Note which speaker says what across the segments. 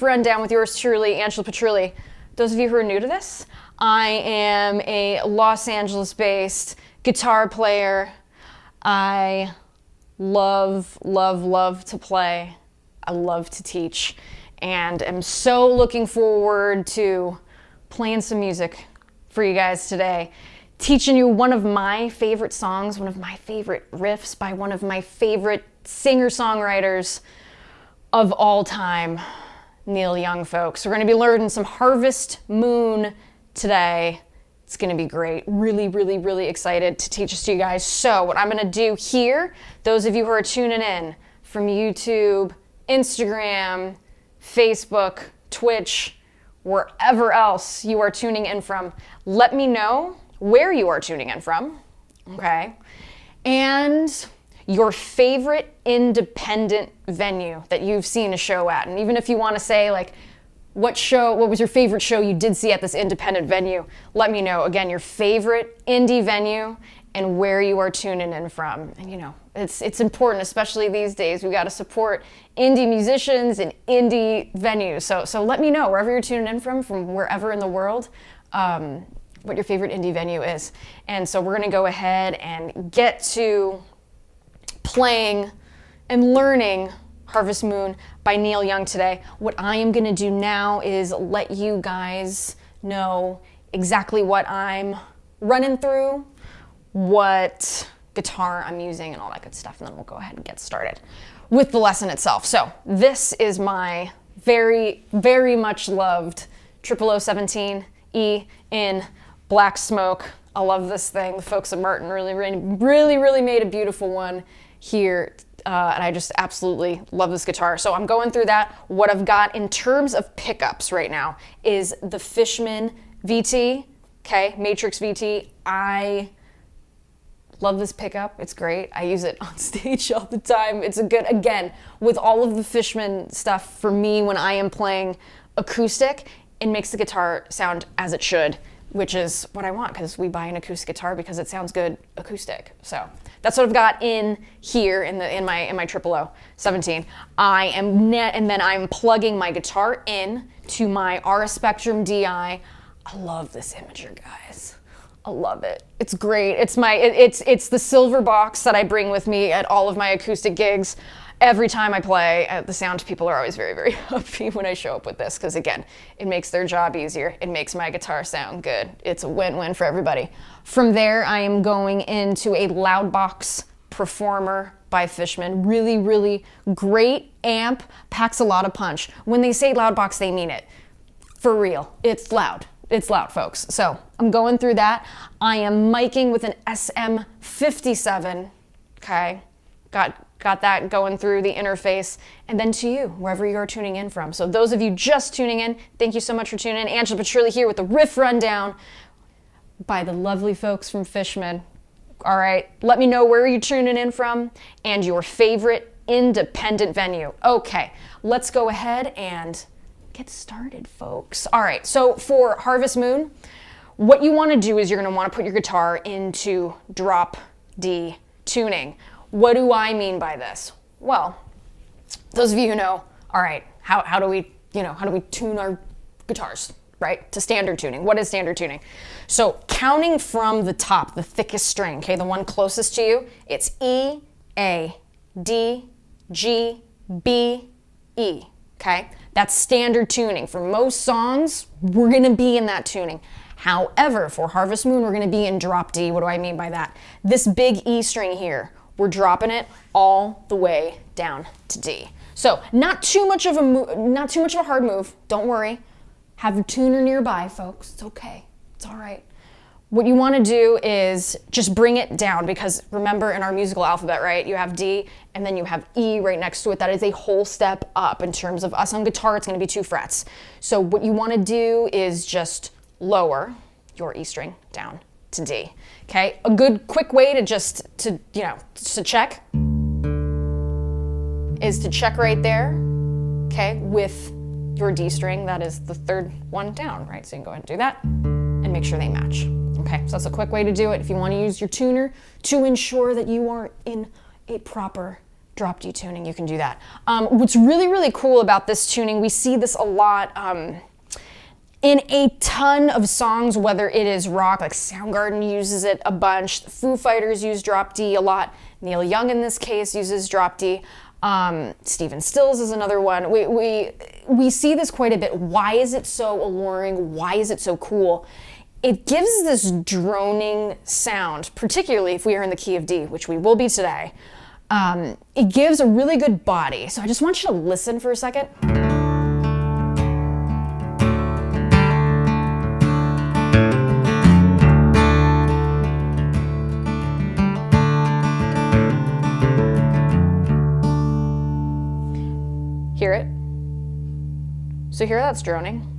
Speaker 1: Rundown with yours truly, Angela Petrilli. Those of you who are new to this, I am a Los Angeles-based guitar player. I love to play. I love to teach, and am so looking forward to playing some music for you guys today. Teaching you one of my favorite songs, one of my favorite riffs by one of my favorite singer-songwriters of all time, Neil Young, folks. We're going to be learning some Harvest Moon today. It's going to be great. Really excited to teach this to you guys. So what I'm going to do here, those of you who are tuning in from YouTube, Instagram, Facebook, Twitch, wherever else you are tuning in from, let me know where you are tuning in from, okay? And your favorite independent venue that you've seen a show at. And even if you want to say, like, what was your favorite show you did see at this independent venue, let me know. Again, your favorite indie venue and where you are tuning in from. And you know, it's important, especially these days. We got to support indie musicians and indie venues. So let me know wherever you're tuning in from wherever in the world, what your favorite indie venue is. And so we're going to go ahead and get to playing and learning Harvest Moon by Neil Young today. What I am going to do now is let you guys know exactly what I'm running through, what guitar I'm using, and all that good stuff, and then we'll go ahead and get started with the lesson itself. So this is my very much loved 00017E in Black Smoke. I love this thing. The folks at Martin really made a beautiful one here, and I just absolutely love this guitar. So I'm going through that. What I've got in terms of pickups right now is the Fishman VT, okay, Matrix VT. I love this pickup. It's great. I use it on stage all the time. It's a good, again, with all of the Fishman stuff, for me, when I am playing acoustic, it makes the guitar sound as it should, which is what I want, because we buy an acoustic guitar because it sounds good acoustic. So that's what I've got in here in my 00017. And then I'm plugging my guitar in to my RS Spectrum DI. I love this imager, guys. I love it. It's great. It's the silver box that I bring with me at all of my acoustic gigs. Every time I play, the sound people are always very happy when I show up with this, because again, it makes their job easier. It makes my guitar sound good. It's a win-win for everybody. From there, I am going into a Loudbox Performer by Fishman. Really great amp, packs a lot of punch. When they say Loudbox, they mean it. For real, it's loud. It's loud, folks. So I'm going through that. I am miking with an SM57, okay? Got that going through the interface, and then to you, wherever you are tuning in from. So those of you just tuning in, thank you so much for tuning in. Angela Petrilli here with the riff rundown by the lovely folks from Fishman. All right, let me know where you're tuning in from and your favorite independent venue. Okay, let's go ahead and get started, folks. All right, so for Harvest Moon, what you want to do is you're going to want to put your guitar into drop D tuning. What do I mean by this? Well, those of you who know, all right, how do we tune our guitars, right? To standard tuning. What is standard tuning? So counting from the top, the thickest string, okay, the one closest to you, it's E, A, D, G, B, E, okay? That's standard tuning. For most songs, we're gonna be in that tuning. However, for Harvest Moon, we're gonna be in drop D. What do I mean by that? This big E string here, we're dropping it all the way down to D. So not too much of a hard move. Don't worry. Have your tuner nearby, folks. It's okay. It's all right. What you want to do is just bring it down, because remember, in our musical alphabet, right, you have D and then you have E right next to it. That is a whole step up. In terms of us on guitar, it's going to be 2 frets. So what you want to do is just lower your E string down to D. Okay, a good quick way to to check is to check right there, okay, with your D string. That is the third one down, right? So you can go ahead and do that and make sure they match. Okay, so that's a quick way to do it if you want to use your tuner to ensure that you are in a proper drop D tuning, you can do that. What's really, really cool about this tuning, we see this a lot in a ton of songs, whether it is rock, like Soundgarden uses it a bunch, Foo Fighters use drop D a lot, Neil Young in this case uses drop D, Stephen Stills is another one. We see this quite a bit. Why is it so alluring? Why is it so cool? It gives this droning sound, particularly if we are in the key of D, which we will be today. It gives a really good body. So I just want you to listen for a second. Hear it? So hear that's droning?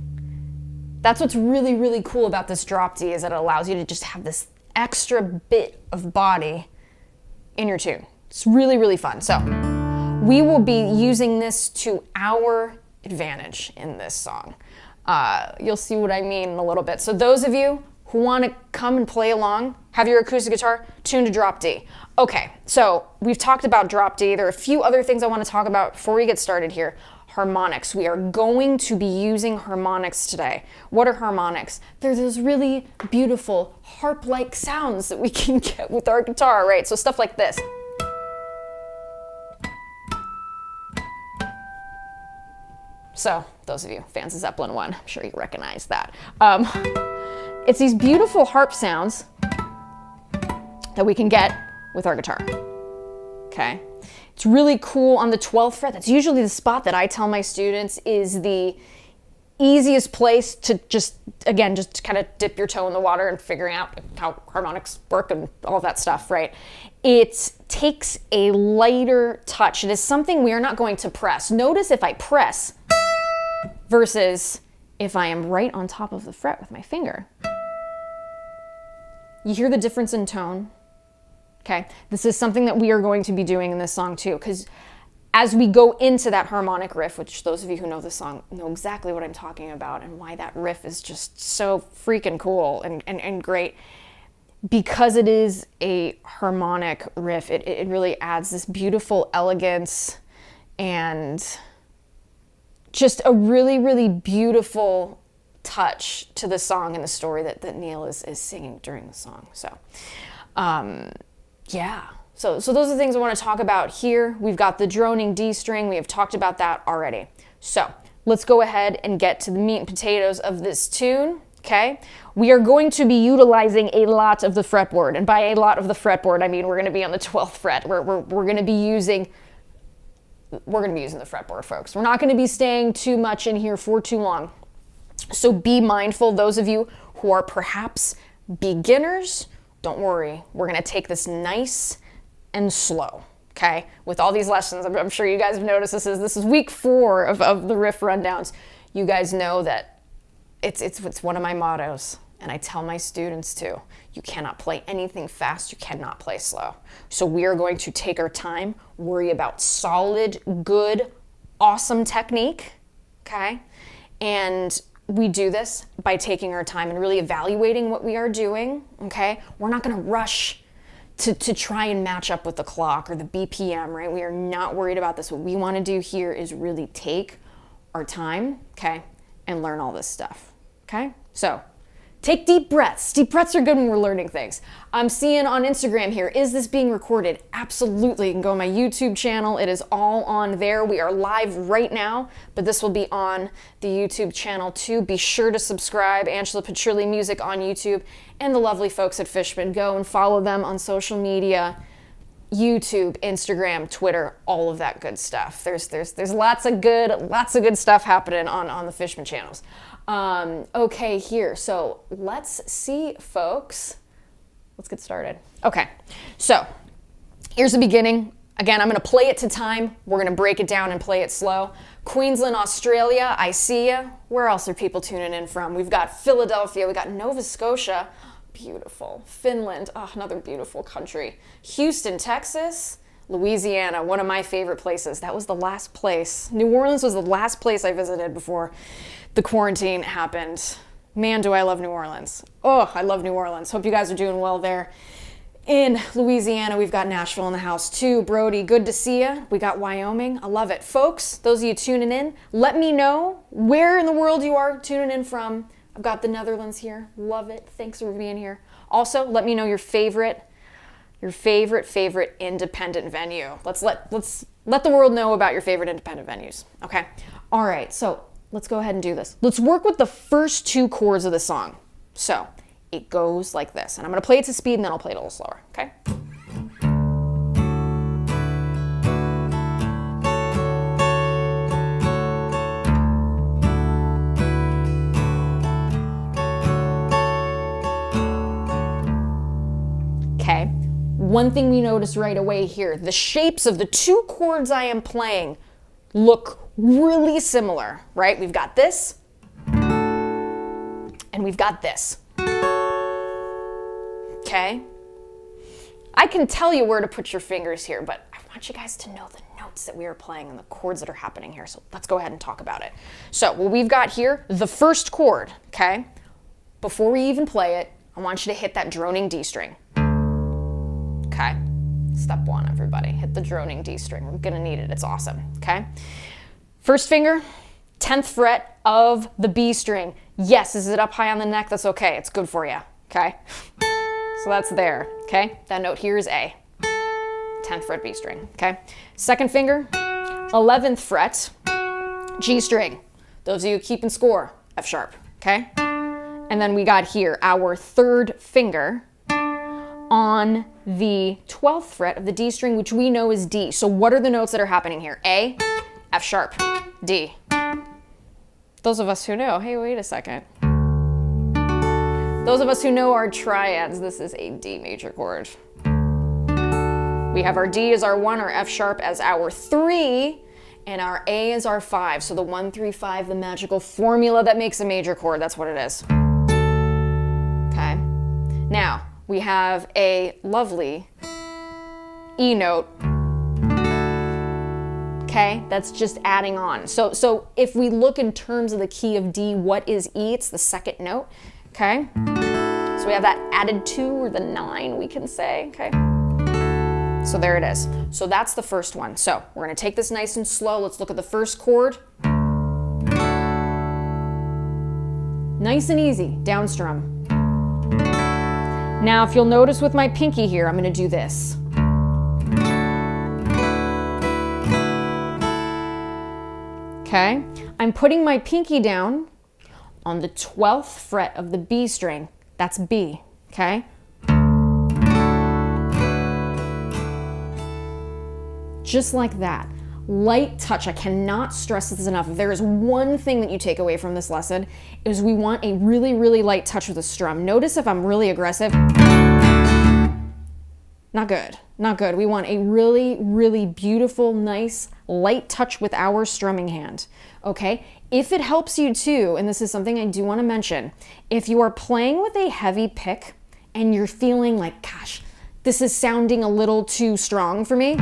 Speaker 1: That's what's really, really cool about this drop D, is that it allows you to just have this extra bit of body in your tune. It's really, really fun. So we will be using this to our advantage in this song. You'll see what I mean in a little bit. So those of you who want to come and play along, have your acoustic guitar tuned to drop D. Okay, so we've talked about drop D. There are a few other things I want to talk about before we get started here. Harmonics. We are going to be using harmonics today. What are harmonics? They're those really beautiful harp-like sounds that we can get with our guitar, right? So stuff like this. So those of you fans of Zeppelin 1, I'm sure you recognize that. It's these beautiful harp sounds that we can get with our guitar, okay? It's really cool on the 12th fret. That's usually the spot that I tell my students is the easiest place to just kind of dip your toe in the water and figuring out how harmonics work and all that stuff, right? It takes a lighter touch. It is something we are not going to press. Notice if I press versus if I am right on top of the fret with my finger. You hear the difference in tone? Okay, this is something that we are going to be doing in this song too, because as we go into that harmonic riff, which those of you who know the song know exactly what I'm talking about and why that riff is just so freaking cool and great, because it is a harmonic riff, it really adds this beautiful elegance and just a really, really beautiful touch to the song and the story that Neil is singing during the song. So, yeah. So those are the things I want to talk about here. We've got the droning D string. We have talked about that already. So let's go ahead and get to the meat and potatoes of this tune, okay? We are going to be utilizing a lot of the fretboard. And by a lot of the fretboard, I mean we're going to be on the 12th fret. We're going to be using the fretboard, folks. We're not going to be staying too much in here for too long. So be mindful, those of you who are perhaps beginners, don't worry. We're going to take this nice and slow, okay? With all these lessons, I'm sure you guys have noticed this is week 4 of the riff rundowns. You guys know that it's one of my mottos, and I tell my students too. You cannot play anything fast. You cannot play slow. So we are going to take our time, worry about solid, good, awesome technique, okay? And we do this by taking our time and really evaluating what we are doing, okay? We're not gonna rush to try and match up with the clock or the BPM, right? We are not worried about this. What we wanna do here is really take our time, okay? And learn all this stuff, okay? So take deep breaths. Deep breaths are good when we're learning things. I'm seeing on Instagram here, is this being recorded? Absolutely. You can go on my YouTube channel. It is all on there. We are live right now, but this will be on the YouTube channel too. Be sure to subscribe. Angela Petrilli Music on YouTube, and the lovely folks at Fishman. Go and follow them on social media, YouTube, Instagram, Twitter, all of that good stuff. There's lots of good stuff happening on the Fishman channels. Okay, here. So let's see, folks. Let's get started. Okay, so here's the beginning. Again, I'm going to play it to time. We're going to break it down and play it slow. Queensland, Australia, I see ya. Where else are people tuning in from? We've got Philadelphia. We got Nova Scotia. Beautiful. Finland. Oh, another beautiful country. Houston, Texas. Louisiana, one of my favorite places. That was the last place. New Orleans was the last place I visited before the quarantine happened. Man, do I love New Orleans. Oh, I love New Orleans. Hope you guys are doing well there. In Louisiana, we've got Nashville in the house too. Brody, good to see you. We got Wyoming. I love it. Folks, those of you tuning in, let me know where in the world you are tuning in from. I've got the Netherlands here. Love it. Thanks for being here. Also, let me know your favorite independent venue. Let's let the world know about your favorite independent venues. Okay. All right. So let's go ahead and do this. Let's work with the first two chords of the song. So it goes like this, and I'm going to play it to speed and then I'll play it a little slower. Okay. Okay. One thing we notice right away here, the shapes of the two chords I am playing look really similar, right? We've got this and we've got this. Okay? I can tell you where to put your fingers here, but I want you guys to know the notes that we are playing and the chords that are happening here. So let's go ahead and talk about it. So what we've got here, the first chord, okay? Before we even play it, I want you to hit that droning D string. Okay? Step one, everybody. Hit the droning D string. We're gonna need it. It's awesome. Okay? First finger, 10th fret of the B string. Yes, is it up high on the neck? That's okay. It's good for you. Okay? So that's there. Okay? That note here is A. 10th fret B string. Okay? Second finger, 11th fret, G string. Those of you keeping score, F sharp. Okay? And then we got here our third finger on the 12th fret of the D string, which we know is D. So what are the notes that are happening here? A, F sharp, D. Those of us who know, hey, wait a second. Those of us who know our triads, this is a D major chord. We have our D as our 1, our F sharp as our 3, and our A as our 5. So the 1, 3, 5, the magical formula that makes a major chord, that's what it is. Okay. Now, we have a lovely E note. Okay, that's just adding on. So if we look in terms of the key of D, what is E? It's the second note. Okay, so we have that added 2 or the 9, we can say. Okay, so there it is. So that's the first one. So we're going to take this nice and slow. Let's look at the first chord. Nice and easy, down strum. Now, if you'll notice with my pinky here, I'm going to do this. Okay, I'm putting my pinky down on the 12th fret of the B string. That's B, okay? Just like that. Light touch, I cannot stress this enough. If there is one thing that you take away from this lesson, is we want a really, really light touch with the strum. Notice if I'm really aggressive, not good, not good. We want a really, really beautiful, nice, light touch with our strumming hand, okay? If it helps you too, and this is something I do want to mention, if you are playing with a heavy pick and you're feeling like, gosh, this is sounding a little too strong for me,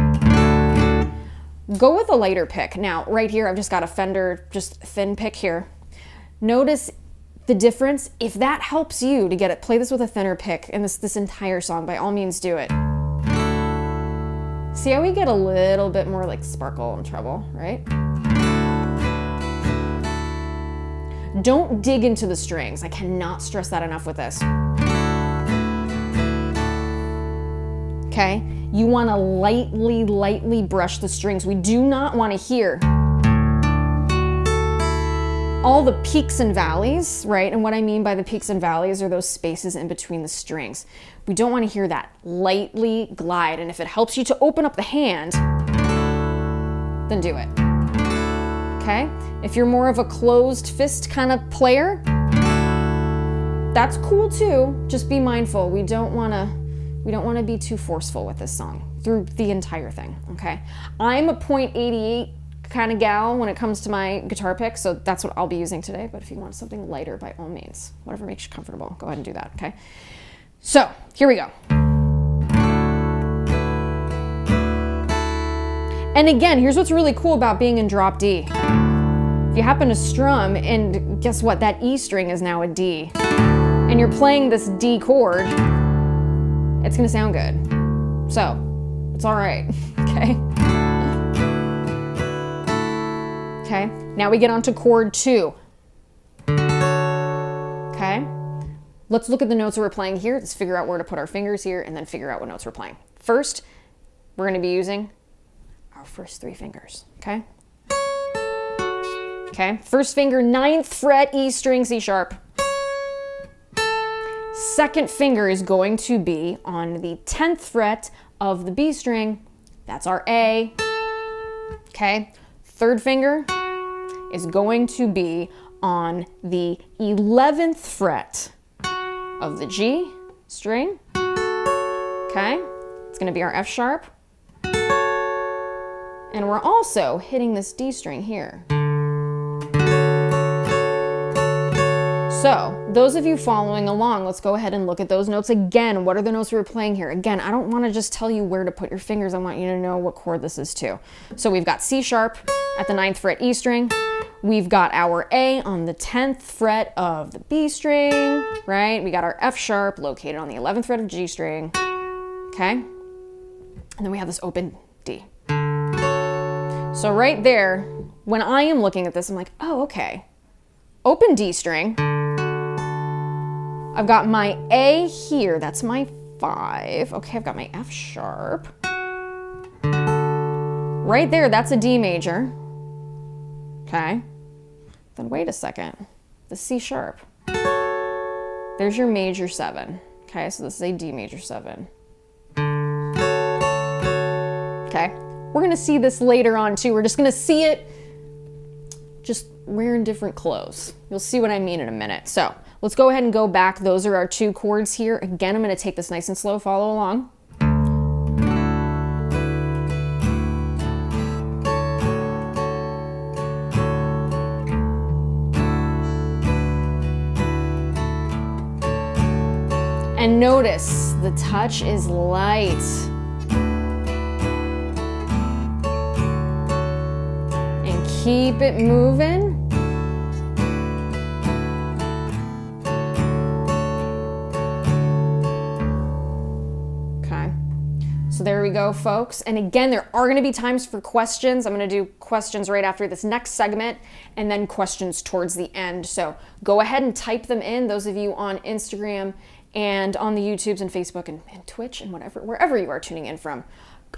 Speaker 1: go with a lighter pick. Now, right here, I've just got a Fender, just thin pick here. Notice the difference. If that helps you to get it, play this with a thinner pick and this entire song, by all means do it. See how we get a little bit more like sparkle and treble, right? Don't dig into the strings. I cannot stress that enough with this. Okay? You want to lightly brush the strings. We do not want to hear all the peaks and valleys, right? And what I mean by the peaks and valleys are those spaces in between the strings. We don't want to hear that. Lightly glide. And if it helps you to open up the hand, then do it. Okay? If you're more of a closed fist kind of player, that's cool too. Just be mindful. We don't want to be too forceful with this song through the entire thing, okay? I'm a .88 kind of gal when it comes to my guitar pick, so that's what I'll be using today. But if you want something lighter, by all means, whatever makes you comfortable, go ahead and do that, okay? So, here we go. And again, here's what's really cool about being in drop D. If you happen to strum, and guess what? That E string is now a D. And you're playing this D chord, it's gonna sound good. So, it's all right, okay? Okay, now we get on to chord 2. Okay, let's look at the notes that we're playing here. Let's figure out where to put our fingers here and then figure out what notes we're playing. First, we're gonna be using our first 3 fingers, okay? Okay, first finger, 9th fret, E string, C sharp. Second finger is going to be on the 10th fret of the B string. That's our A. Okay, third finger is going to be on the 11th fret of the G string. Okay, it's going to be our F sharp. And we're also hitting this D string here. So, those of you following along, let's go ahead and look at those notes again. What are the notes we were playing here? Again, I don't want to just tell you where to put your fingers. I want you to know what chord this is too. So we've got C sharp at the 9th fret E string. We've got our A on the 10th fret of the B string, right? We got our F sharp located on the 11th fret of G string, okay? And then we have this open D. So right there, when I am looking at this, I'm like, oh, okay. Open D string. I've got my A here, that's my 5. Okay, I've got my F sharp. Right there, that's a D major. Okay. Then wait a second. The C sharp. There's your major 7. Okay, so this is a D major 7. Okay, we're gonna see this later on too. We're just gonna see it just wearing different clothes. You'll see what I mean in a minute. So let's go ahead and go back. Those are our 2 chords here. Again, I'm gonna take this nice and slow, follow along. And notice the touch is light. And keep it moving. Okay. So there we go, folks. And again, there are going to be times for questions. I'm going to do questions right after this next segment and then questions towards the end. So go ahead and type them in, those of you on Instagram and on the YouTubes and Facebook and Twitch and wherever you are tuning in from.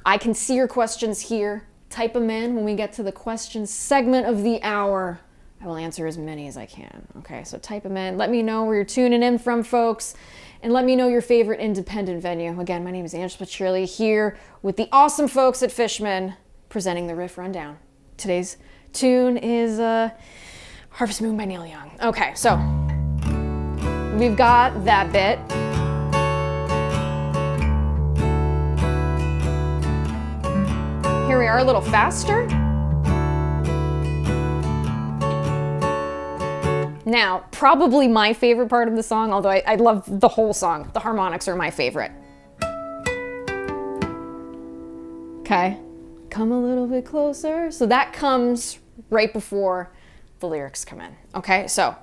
Speaker 1: I can see your questions here. Type them in. When we get to the questions segment of the hour, I will answer as many as I can. Okay, so type them in. Let me know where you're tuning in from, folks. And let me know your favorite independent venue. Again, my name is Angela Petrilli here with the awesome folks at Fishman presenting the Riff Rundown. Today's tune is Harvest Moon by Neil Young. Okay, so we've got that bit. Here we are a little faster. Now, probably my favorite part of the song, although I love the whole song. The harmonics are my favorite. Okay, come a little bit closer. So that comes right before the lyrics come in. Okay, so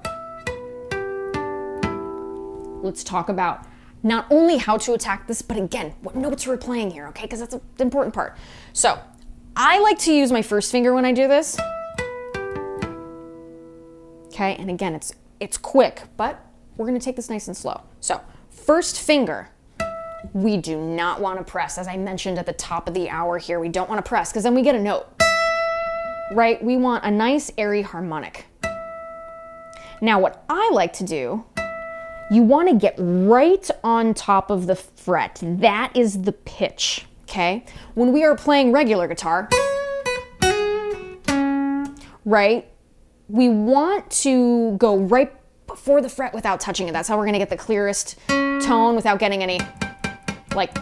Speaker 1: let's talk about not only how to attack this, but again, what notes we're playing here, okay? Because that's an important part. So I like to use my first finger when I do this. Okay, and again, it's quick, but we're gonna take this nice and slow. So first finger, we do not wanna press. As I mentioned at the top of the hour here, we don't wanna press because then we get a note, right? We want a nice airy harmonic. Now what I like to do, you wanna get right on top of the fret. That is the pitch, okay? When we are playing regular guitar, right? We want to go right before the fret without touching it. That's how we're gonna get the clearest tone without getting any like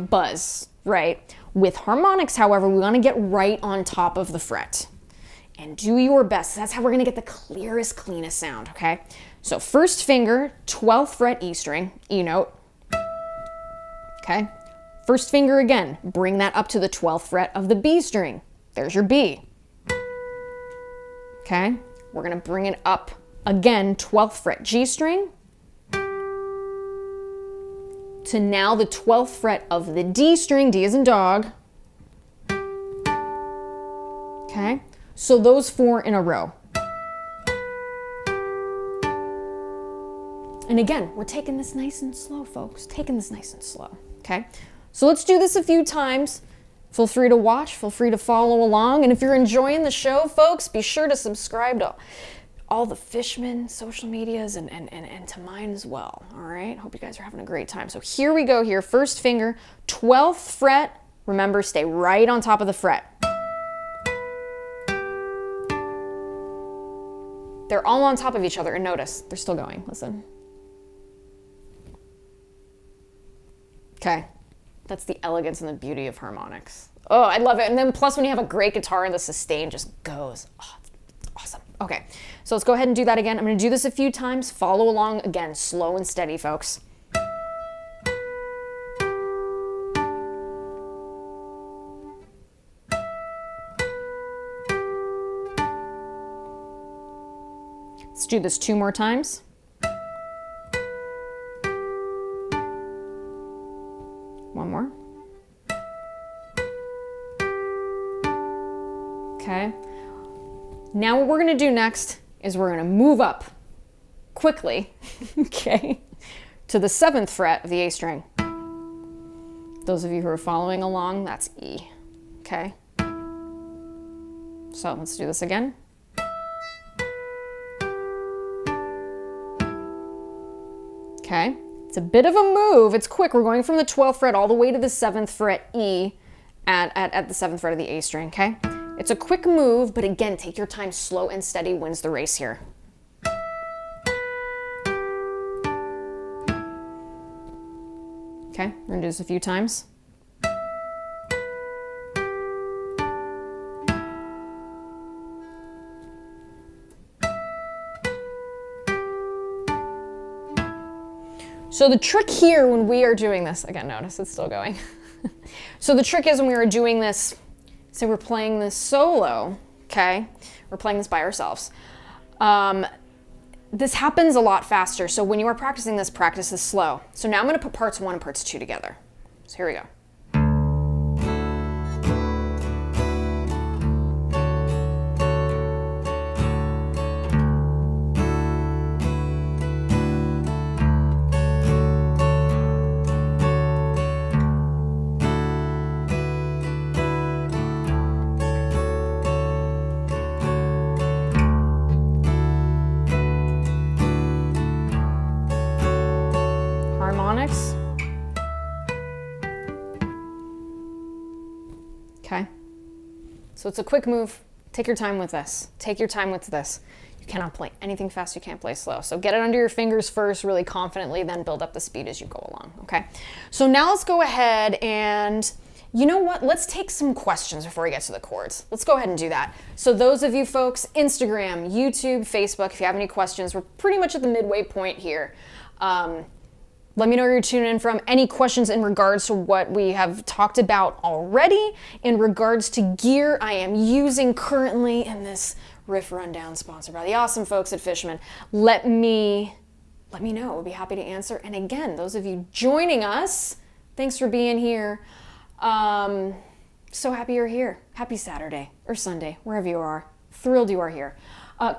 Speaker 1: buzz, right? With harmonics, however, we wanna get right on top of the fret and do your best. That's how we're gonna get the clearest, cleanest sound, okay? So first finger, 12th fret E string, E note, okay? First finger again, bring that up to the 12th fret of the B string. There's your B. Okay, we're gonna bring it up again, 12th fret G string. to now the 12th fret of the D string, D as in dog. Okay, so those 4 in a row. And again, we're taking this nice and slow, folks. Taking this nice and slow, okay? So let's do this a few times. Feel free to watch, feel free to follow along. And if you're enjoying the show, folks, be sure to subscribe to all the Fishman social medias and to mine as well, all right? Hope you guys are having a great time. So here we go here, first finger, 12th fret. Remember, stay right on top of the fret. They're all on top of each other, and notice, they're still going, listen. Okay, that's the elegance and the beauty of harmonics. Oh, I love it. And then plus when you have a great guitar and the sustain just goes. Oh, it's awesome. Okay, so let's go ahead and do that again. I'm gonna do this a few times. Follow along again, slow and steady, folks. Let's do this 2 more times. One more. Okay. Now what we're gonna do next is we're gonna move up quickly, okay, to the 7th fret of the A string. Those of you who are following along, that's E, okay? So let's do this again. Okay. It's a bit of a move. It's quick. We're going from the 12th fret all the way to the 7th fret E at the 7th fret of the A string, okay? It's a quick move, but again, take your time. Slow and steady wins the race here. Okay, we're gonna do this a few times. So the trick here when we are doing this, again, notice it's still going. So the trick is when we are doing this, say we're playing this solo, okay? We're playing this by ourselves. This happens a lot faster. So when you are practicing this, practice this slow. So now I'm gonna put parts 1 and parts 2 together. So here we go. Harmonics. Okay. So it's a quick move. Take your time with this. Take your time with this. You cannot play anything fast. You can't play slow. So get it under your fingers first, really confidently, then build up the speed as you go along. Okay. So now let's go ahead and, you know what? Let's take some questions before we get to the chords. Let's go ahead and do that. So those of you folks, Instagram, YouTube, Facebook, if you have any questions, we're pretty much at the midway point here. Let me know where you're tuning in from. Any questions in regards to what we have talked about already in regards to gear I am using currently in this riff rundown sponsored by the awesome folks at Fishman. Let me know. I'll be happy to answer. And again, those of you joining us, thanks for being here. So happy you're here. Happy Saturday or Sunday, wherever you are. Thrilled you are here.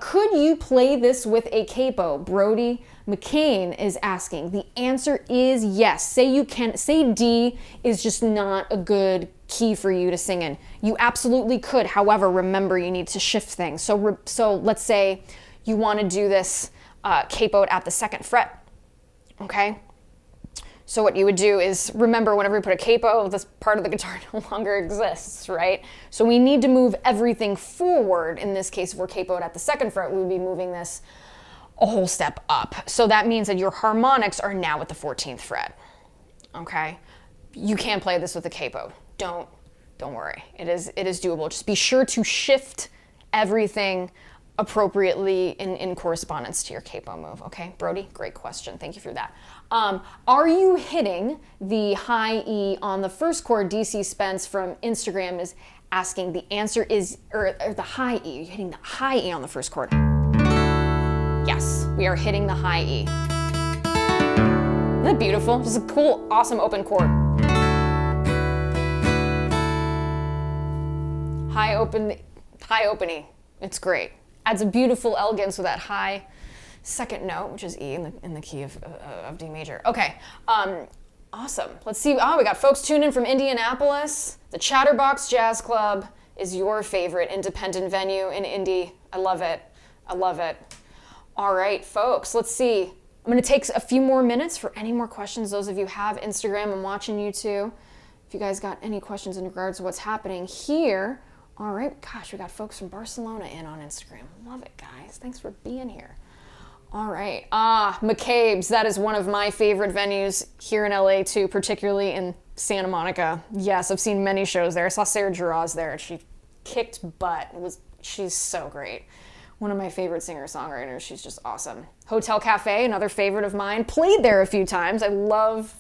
Speaker 1: Could you play this with a capo? Brody McCain is asking. The answer is yes. Say you can. Say D is just not a good key for you to sing in. You absolutely could. However, remember you need to shift things. So let's say you want to do this capoed at the 2nd fret. Okay. So what you would do is, remember, whenever we put a capo, this part of the guitar no longer exists, right? So we need to move everything forward. In this case, if we're capoed at the 2nd fret, we would be moving this a whole step up. So that means that your harmonics are now at the 14th fret, okay? You can play this with a capo. Don't worry. It is doable. Just be sure to shift everything appropriately in correspondence to your capo move, okay? Brody, great question. Thank you for that. Are you hitting the high E on the first chord? DC Spence from Instagram is asking. The answer is, or the high E. Are you hitting the high E on the first chord? Yes, we are hitting the high E. Isn't that beautiful? Just a cool, awesome open chord. High opening. It's great. Adds a beautiful elegance with that high second note, which is E in the key of D major. Okay, awesome. Let's see. Oh, we got folks tuned in from Indianapolis. The Chatterbox Jazz Club is your favorite independent venue in Indy. I love it. I love it. All right, folks, let's see. I'm going to take a few more minutes for any more questions. Those of you who have Instagram, I'm watching you too. If you guys got any questions in regards to what's happening here. All right, gosh, we got folks from Barcelona in on Instagram. Love it, guys. Thanks for being here. All right, McCabe's, that is one of my favorite venues here in LA too, particularly in Santa Monica. Yes, I've seen many shows there. I saw Sarah Giroz there, and she kicked butt. She's so great. One of my favorite singer-songwriters. She's just awesome. Hotel Cafe, another favorite of mine. Played there a few times. I love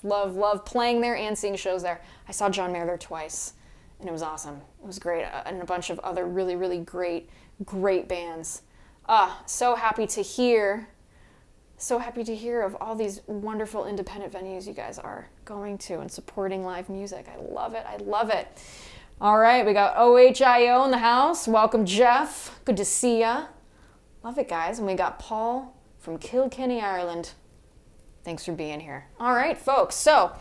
Speaker 1: playing there and seeing shows there. I saw John Mayer there twice, and it was awesome. It was great, and a bunch of other really, really great bands. So happy to hear of all these wonderful independent venues you guys are going to and supporting live music. I love it. I love it. All right, we got OHIO in the house. Welcome, Jeff. Good to see ya. Love it, guys. And we got Paul from Kilkenny, Ireland. Thanks for being here. All right, folks. So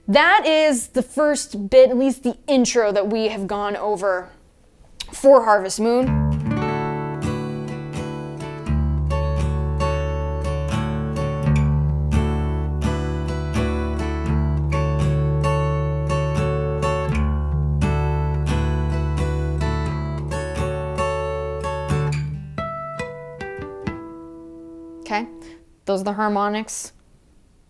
Speaker 1: that is the first bit, at least the intro that we have gone over for Harvest Moon. Okay, those are the harmonics.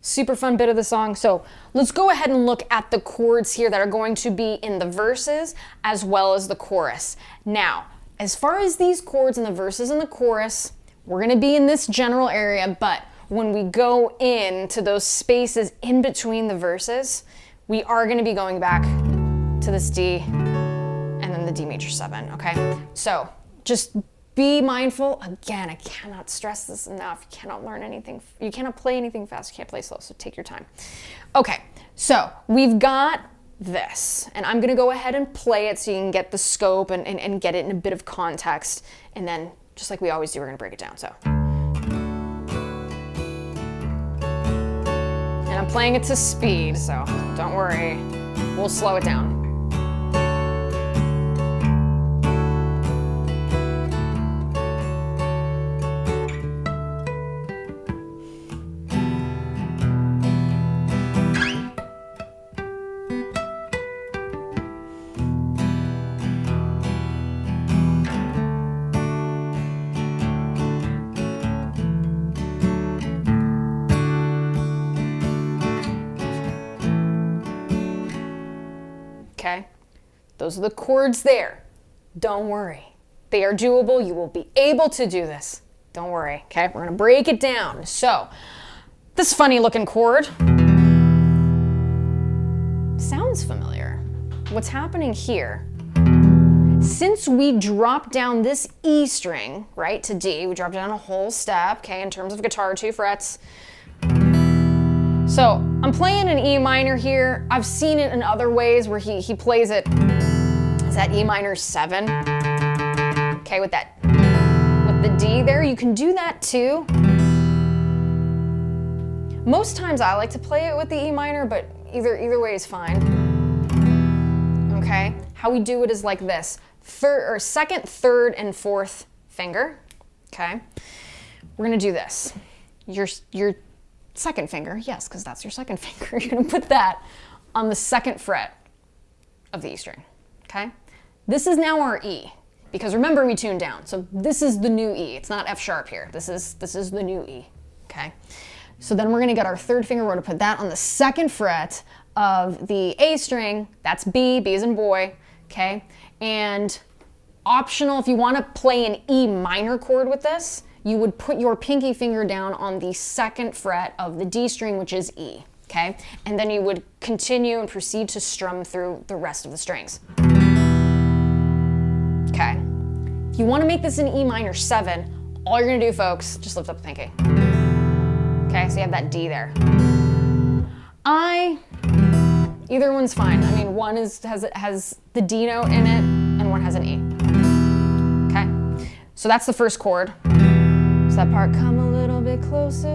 Speaker 1: Super fun bit of the song. So let's go ahead and look at the chords here that are going to be in the verses as well as the chorus. Now, as far as these chords in the verses and the chorus, we're going to be in this general area, but when we go into those spaces in between the verses, we are going to be going back to this D and then the D major 7, okay? So just be mindful. Again, I cannot stress this enough. You cannot learn anything. You cannot play anything fast. You can't play slow, so take your time. Okay, so we've got this, and I'm gonna go ahead and play it so you can get the scope and get it in a bit of context, and then, just like we always do, we're gonna break it down, so. And I'm playing it to speed, so don't worry. We'll slow it down. Okay, those are the chords there. Don't worry. They are doable. You will be able to do this. Don't worry, okay? We're gonna break it down. So, this funny looking chord sounds familiar. What's happening here? Since we dropped down this E string, right, to D, we dropped down a whole step, okay, in terms of guitar, 2 frets. So I'm playing an E minor here. I've seen it in other ways where he plays it as that E minor 7. Okay, with the D there, you can do that too. Most times I like to play it with the E minor, but either way is fine. Okay, how we do it is like this: second, third, and fourth finger. Okay, we're gonna do this. Your second finger, yes, because that's your second finger. You're gonna put that on the 2nd fret of the E string, okay? This is now our E, because remember we tuned down, so this is the new E. It's not F sharp here. This is the new E, okay? So then we're gonna get our 3rd finger, we're gonna put that on the 2nd fret of the A string. That's B, B as in boy, okay? And optional, if you wanna play an E minor chord with this, you would put your pinky finger down on the 2nd fret of the D string, which is E, okay? And then you would continue and proceed to strum through the rest of the strings. Okay. If you wanna make this an E minor 7, all you're gonna do, folks, just lift up the pinky. Okay, so you have that D there. Either one's fine. I mean, one has the D note in it, and one has an E. Okay, so that's the first chord. So that part, come a little bit closer,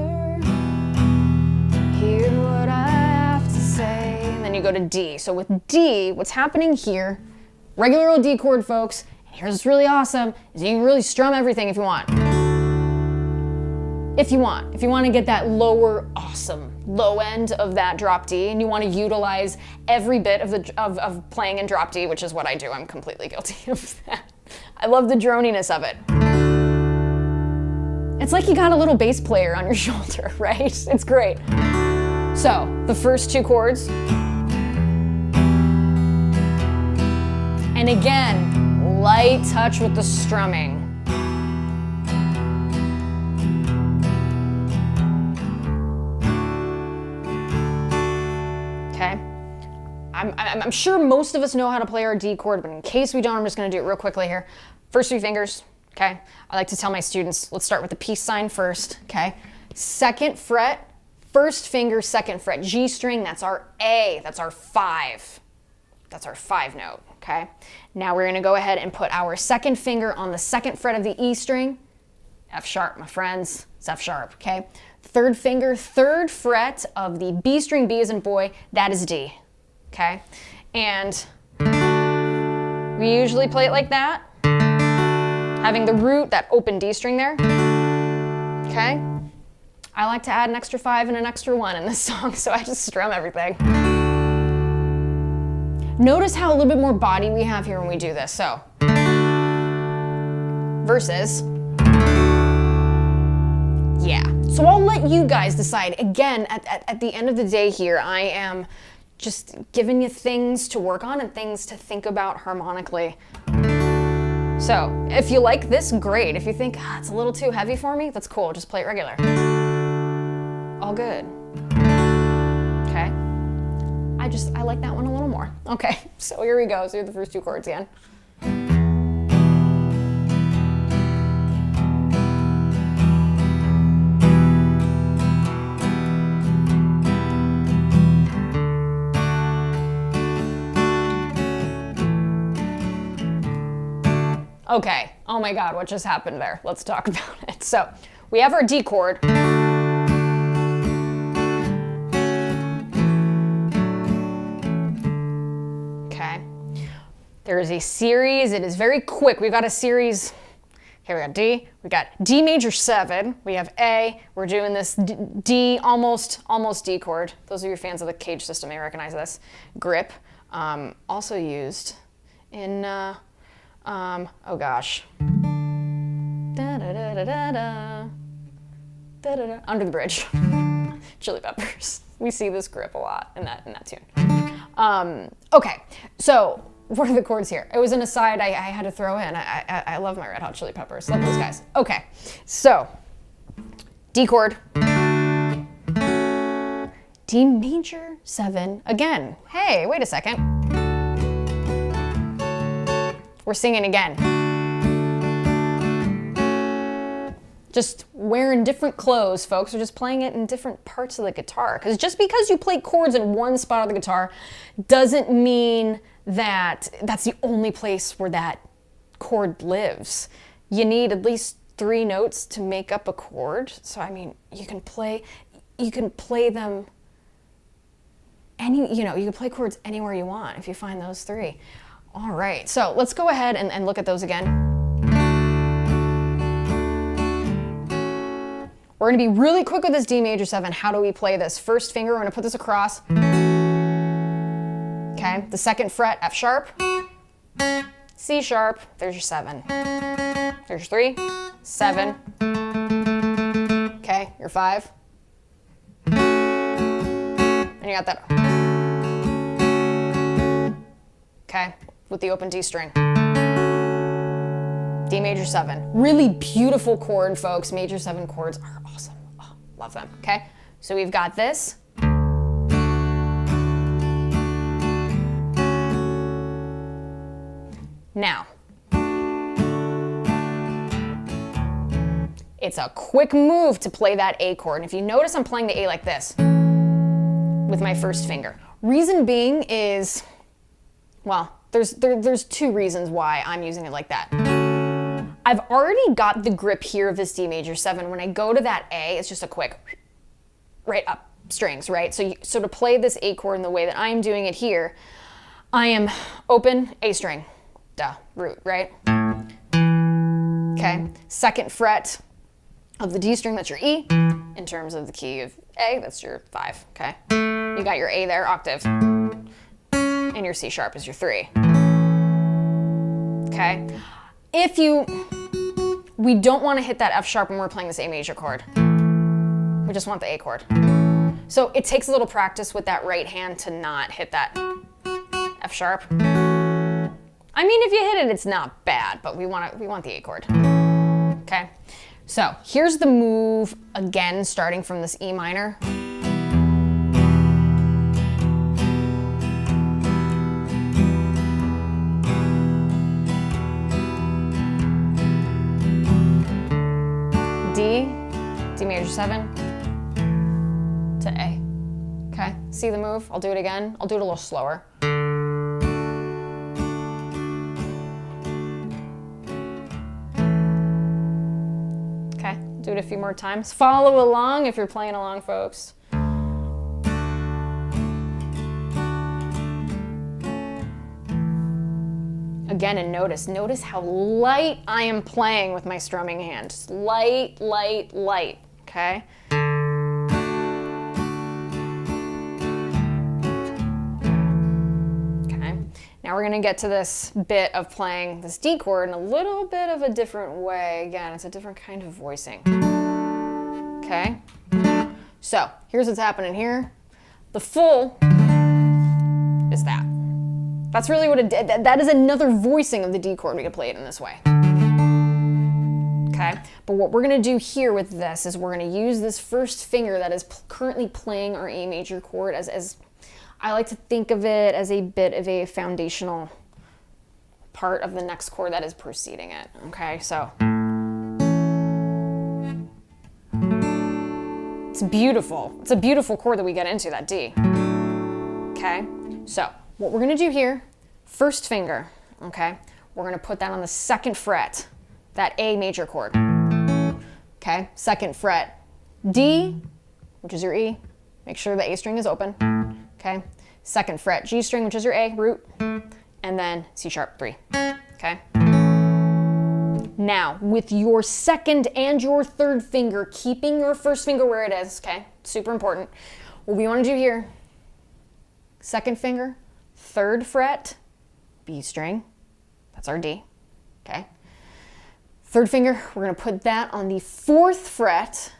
Speaker 1: hear what I have to say, and then you go to D. So with D, what's happening here, regular old D chord, folks, and here's what's really awesome, is you can really strum everything if you want. If you want to get that lower, awesome low end of that drop D, and you want to utilize every bit of playing in drop D, which is what I do. I'm completely guilty of that. I love the droniness of it. It's like you got a little bass player on your shoulder, right? It's great. So the first two chords, and again, light touch with the strumming. Okay, I'm sure most of us know how to play our D chord, but in case we don't, I'm just gonna do it real quickly here. First three fingers, okay? I like to tell my students, let's start with the peace sign first, okay? Second fret, first finger, second fret, G string, that's our A, that's our 5. That's our 5 note, okay? Now we're gonna go ahead and put our second finger on the second fret of the E string, F sharp, my friends, it's F sharp, okay? Third finger, third fret of the B string, B as in boy, that is D, okay? And we usually play it like that, having the root, that open D string there, okay? I like to add an extra 5 and an extra 1 in this song, so I just strum everything. Notice how a little bit more body we have here when we do this, so. Versus. Yeah, so I'll let you guys decide. Again, at the end of the day here, I am just giving you things to work on and things to think about harmonically. So if you like this, great. If you think, it's a little too heavy for me, that's cool, just play it regular. All good. Okay. I like that one a little more. Okay, so here we go. So here are the first two chords again. Okay, oh my God, what just happened there? Let's talk about it. So we have our D chord. Okay, there is a series, it is very quick. We've got a series, here we got D, we got D major 7, we have A, we're doing this D, almost D chord. Those of you fans of the Cage system may recognize this. Grip, also used in, oh gosh. Under the Bridge. Chili Peppers. We see this grip a lot in that tune. Okay, so what are the chords here? It was an aside I had to throw in. I love my Red Hot Chili Peppers. Love those guys. Okay, so D chord. D major 7. Again, hey, wait a second. We're singing again. Just wearing different clothes, folks. We're just playing it in different parts of the guitar. Because just because you play chords in one spot of the guitar doesn't mean that that's the only place where that chord lives. You need at least 3 notes to make up a chord. So I mean, you can play them you can play chords anywhere you want if you find those 3. All right, so let's go ahead and look at those again. We're gonna be really quick with this D major 7. How do we play this? First finger, we're gonna put this across. Okay, the second fret, F sharp, C sharp, there's your 7. There's your 3, 7. Okay, your 5. And you got that. Okay, with the open D string. D major 7. Really beautiful chord, folks. Major 7 chords are awesome. Oh, love them, okay? So we've got this. Now, it's a quick move to play that A chord. And if you notice, I'm playing the A like this. with my first finger. Reason being is, well, there's two reasons why I'm using it like that. I've already got the grip here of this D major 7. When I go to that A, it's just a quick right up strings, right? So to play this A chord in the way that I'm doing it here, I am open A string, duh, root, right? Okay, 2nd fret of the D string, that's your E. In terms of the key of A, that's your 5, okay? You got your A there, octave. And your C sharp is your 3. Okay? We don't want to hit that F sharp when we're playing this A major chord. We just want the A chord. So it takes a little practice with that right hand to not hit that F sharp. I mean, if you hit it, it's not bad, but we want the A chord. Okay? So here's the move, again, starting from this E minor. D major 7 to A. Okay, see the move? I'll do it again. I'll do it a little slower. Okay, do it a few more times. Follow along if you're playing along, folks. Again, and notice how light I am playing with my strumming hand. Just light, light, light, okay? Okay, now we're gonna get to this bit of playing this D chord in a little bit of a different way. Again, it's a different kind of voicing, okay? So, here's what's happening here. The full is that. That's really what it did. That is another voicing of the D chord. We could play it in this way. Okay? But what we're going to do here with this is we're going to use this first finger that is currently playing our A major chord as I like to think of it as a bit of a foundational part of the next chord that is preceding it. Okay? So it's beautiful. It's a beautiful chord that we get into, that D. Okay? So what we're gonna do here, first finger, okay? We're gonna put that on the 2nd fret, that A major chord. Okay, 2nd fret, D, which is your E. Make sure the A string is open. Okay, 2nd fret, G string, which is your A, root, and then C sharp 3. Okay. Now, with your 2nd and your 3rd finger, keeping your first finger where it is, okay? Super important. What we wanna do here, 2nd finger, 3rd fret, B string, that's our D, okay? 3rd finger, we're gonna put that on the 4th fret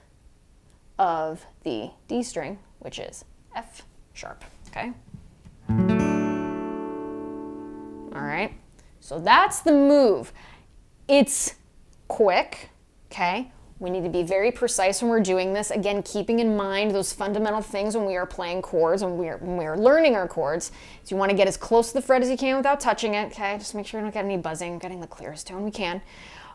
Speaker 1: of the D string, which is F sharp, okay? All right, so that's the move. It's quick, okay? We need to be very precise when we're doing this. Again, keeping in mind those fundamental things when we are playing chords, when we are learning our chords. So you want to get as close to the fret as you can without touching it, okay? Just make sure you don't get any buzzing, getting the clearest tone we can.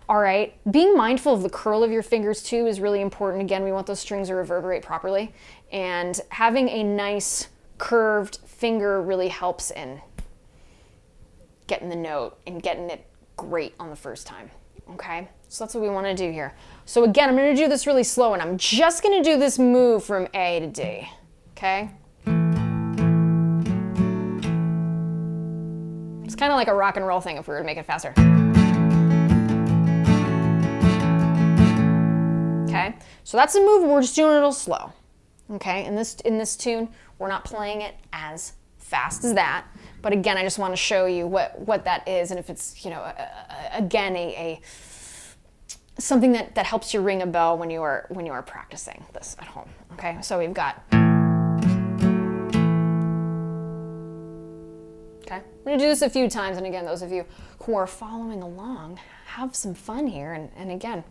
Speaker 1: All right, being mindful of the curl of your fingers too is really important. Again, we want those strings to reverberate properly. And having a nice curved finger really helps in getting the note and getting it great on the first time, okay? So that's what we want to do here. So again, I'm going to do this really slow, and I'm just going to do this move from A to D, okay? It's kind of like a rock and roll thing if we were to make it faster. Okay, so that's the move. We're just doing it a little slow, okay? In this tune, we're not playing it as fast as that, but again, I just want to show you what that is, and if it's, you know, again, something that helps you ring a bell when you are practicing this at home. Okay, so we've got. Okay, I'm gonna do this a few times, and again, those of you who are following along, have some fun here, and again,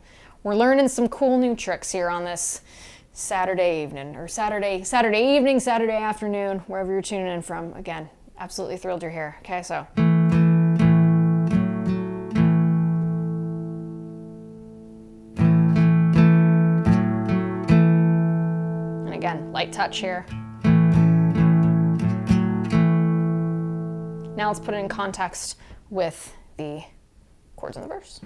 Speaker 1: we're learning some cool new tricks here on this Saturday evening, or Saturday evening, Saturday afternoon, wherever you're tuning in from. Again, absolutely thrilled you're here. Okay, so. And again, light touch here. Now let's put it in context with the chords in the verse.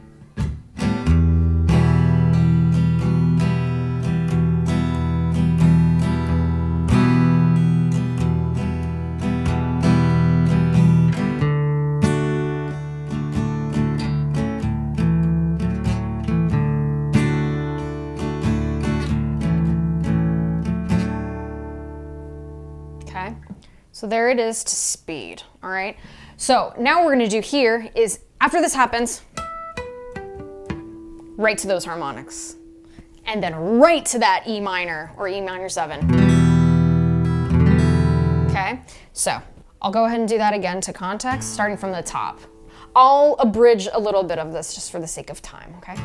Speaker 1: Okay, so there it is to speed, all right? So now what we're gonna do here is, after this happens, right to those harmonics, and then right to that E minor or E minor 7. Okay, so I'll go ahead and do that again to context, starting from the top. I'll abridge a little bit of this just for the sake of time, okay?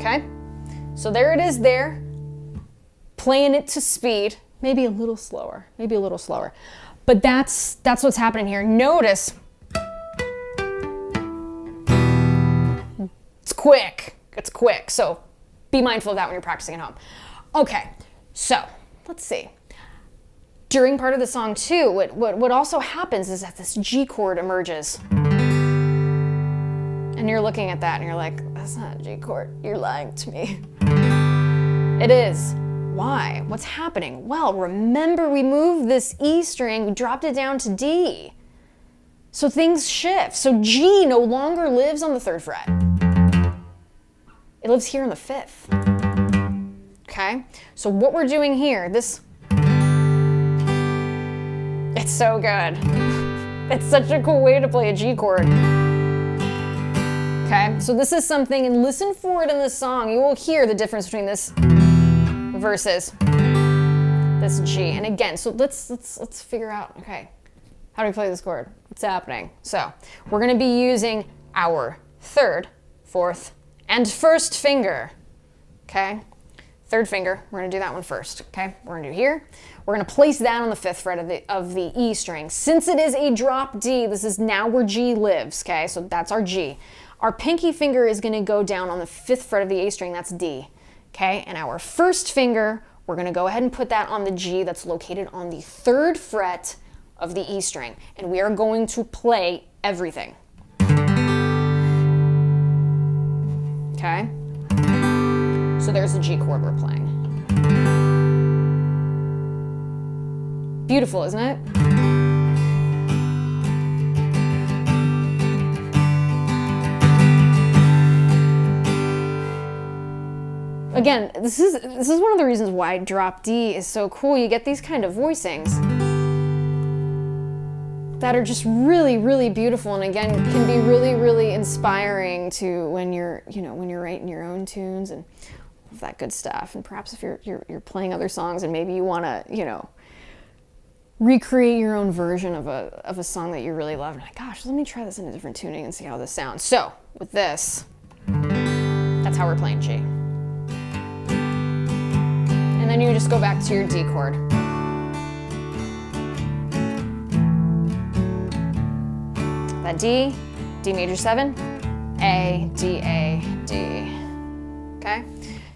Speaker 1: Okay, so there it is there, playing it to speed, maybe a little slower, but that's what's happening here. Notice, it's quick, so be mindful of that when you're practicing at home. Okay, so let's see. During part of the song too, what also happens is that this G chord emerges. And you're looking at that and you're like, that's not a G chord, you're lying to me. It is. Why? What's happening? Well, remember we moved this E string, we dropped it down to D. So things shift. So G no longer lives on the 3rd fret. It lives here on the 5th. Okay? So what we're doing here, it's so good. It's such a cool way to play a G chord. Okay, so this is something, and listen for it in this song. You will hear the difference between this versus this G. And again, so let's figure out, okay, how do we play this chord? What's happening? So we're gonna be using our 3rd, 4th, and 1st finger, okay? 3rd finger, we're gonna do that one first, okay? We're gonna do here. We're gonna place that on the 5th fret of the E string. Since it is a drop D, this is now where G lives, okay? So that's our G. Our pinky finger is gonna go down on the 5th fret of the A string, that's D, okay? And our 1st finger, we're gonna go ahead and put that on the G that's located on the 3rd fret of the E string. And we are going to play everything. Okay? So there's the G chord we're playing. Beautiful, isn't it? Again, this is one of the reasons why drop D is so cool. You get these kind of voicings that are just really, really beautiful, and again, can be really, really inspiring to when you're writing your own tunes and all of that good stuff. And perhaps if you're playing other songs and maybe you want to, recreate your own version of a song that you really love, and like, gosh, let me try this in a different tuning and see how this sounds. So with this, that's how we're playing G. And then you just go back to your D chord. That D, D major 7, A, D, okay?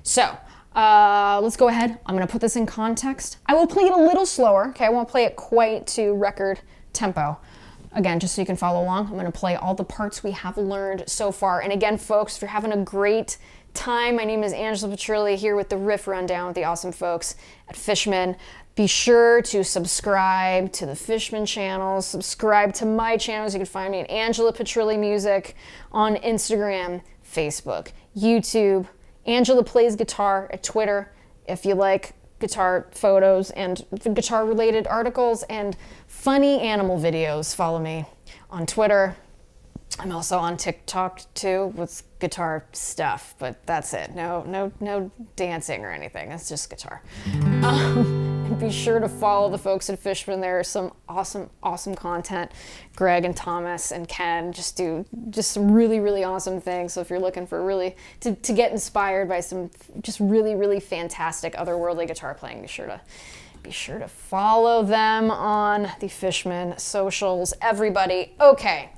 Speaker 1: So, let's go ahead. I'm gonna put this in context. I will play it a little slower, okay? I won't play it quite to record tempo. Again, just so you can follow along, I'm gonna play all the parts we have learned so far. And again, folks, if you're having a great time, my name is Angela Petrilli here with the Riff Rundown with the awesome folks at Fishman. Be sure to subscribe to the Fishman channel, subscribe to my channels. You can find me at Angela Petrilli Music on Instagram, Facebook, YouTube. Angela Plays Guitar at Twitter. If you like guitar photos and guitar related articles and funny animal videos, follow me on Twitter. I'm also on TikTok too with guitar stuff, but that's it. No dancing or anything. It's just guitar. And be sure to follow the folks at Fishman. There's some awesome content. Greg and Thomas and Ken just do really awesome things. So if you're looking for really to get inspired by some just really fantastic otherworldly guitar playing, be sure to follow them on the Fishman socials. Everybody, okay.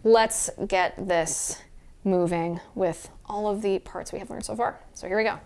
Speaker 1: Let's get this moving with all of the parts we have learned so far. So here we go.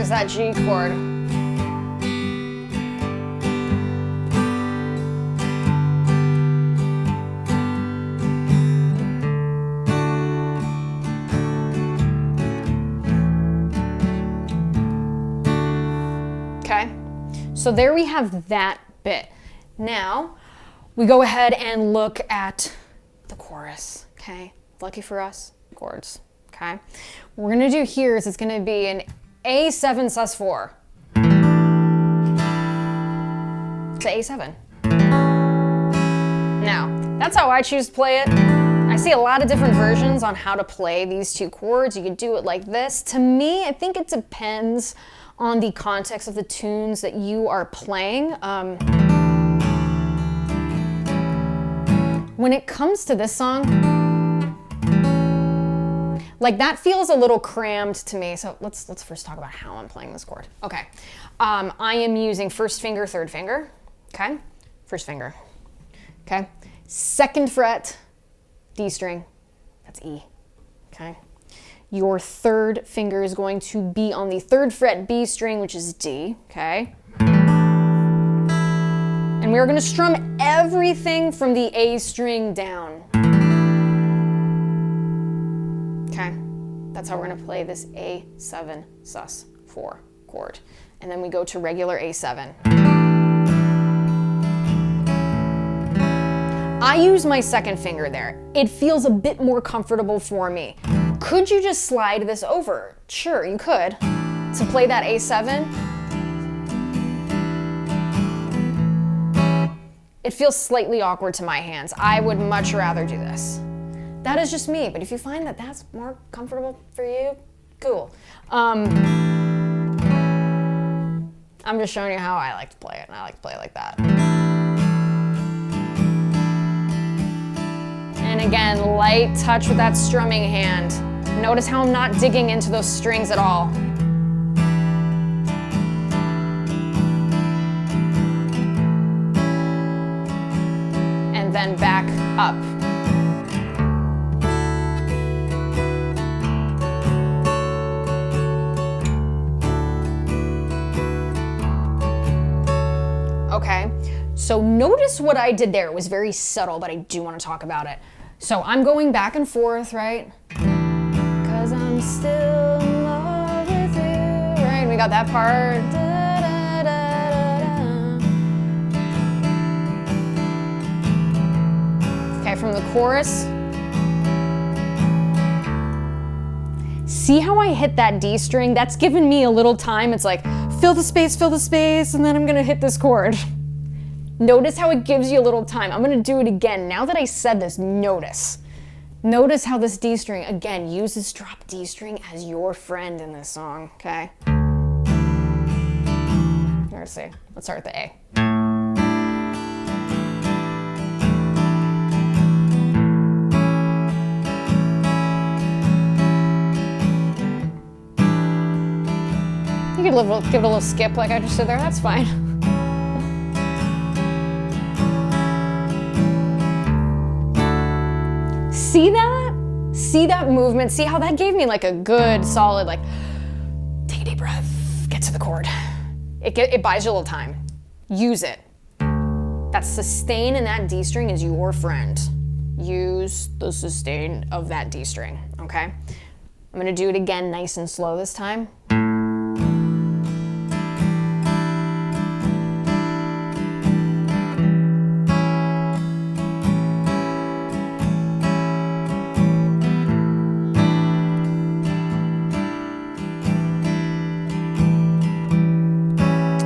Speaker 1: That G chord. Okay, so there we have that bit. Now we go ahead and look at the chorus. Okay, lucky for us, chords. Okay, what we're gonna do here is it's gonna be an A7 sus4 to A7. Now, that's how I choose to play it. I see a lot of different versions on how to play these two chords. You could do it like this. To me, I think it depends on the context of the tunes that you are playing. When it comes to this song, like that feels a little crammed to me. So let's first talk about how I'm playing this chord. Okay, I am using first finger, third finger. Okay, first finger. Okay, second fret, D string. That's E. Okay, your third finger is going to be on the third fret B string, which is D. Okay, and we're going to strum everything from the A string down. Okay, that's how we're gonna play this A7 sus4 chord. And then we go to regular A7. I use my second finger there. It feels a bit more comfortable for me. Could you just slide this over? Sure, you could. To play that A7, it feels slightly awkward to my hands. I would much rather do this. That is just me, but if you find that that's more comfortable for you, cool. I'm just showing you how I like to play it, and I like to play it like that. And again, light touch with that strumming hand. Notice how I'm not digging into those strings at all. And then back up. Okay, so notice what I did there. It was very subtle, but I do want to talk about it. So I'm going back and forth, right? 'Cause I'm still in love with you, right? We got that part. Da, da, da, da, da. Okay, from the chorus. See how I hit that D string? That's given me a little time. It's like, fill the space, and then I'm gonna hit this chord. Notice how it gives you a little time. I'm gonna do it again. Now that I said this, notice. Notice how this D string, again, use this drop D string as your friend in this song, okay? Let's see. Let's start with the A. You could give it a little skip like I just did there. That's fine. See that? See that movement? See how that gave me like a good solid, like, take a deep breath, get to the chord. It buys you a little time. Use it. That sustain in that D string is your friend. Use the sustain of that D string, okay? I'm gonna do it again nice and slow this time.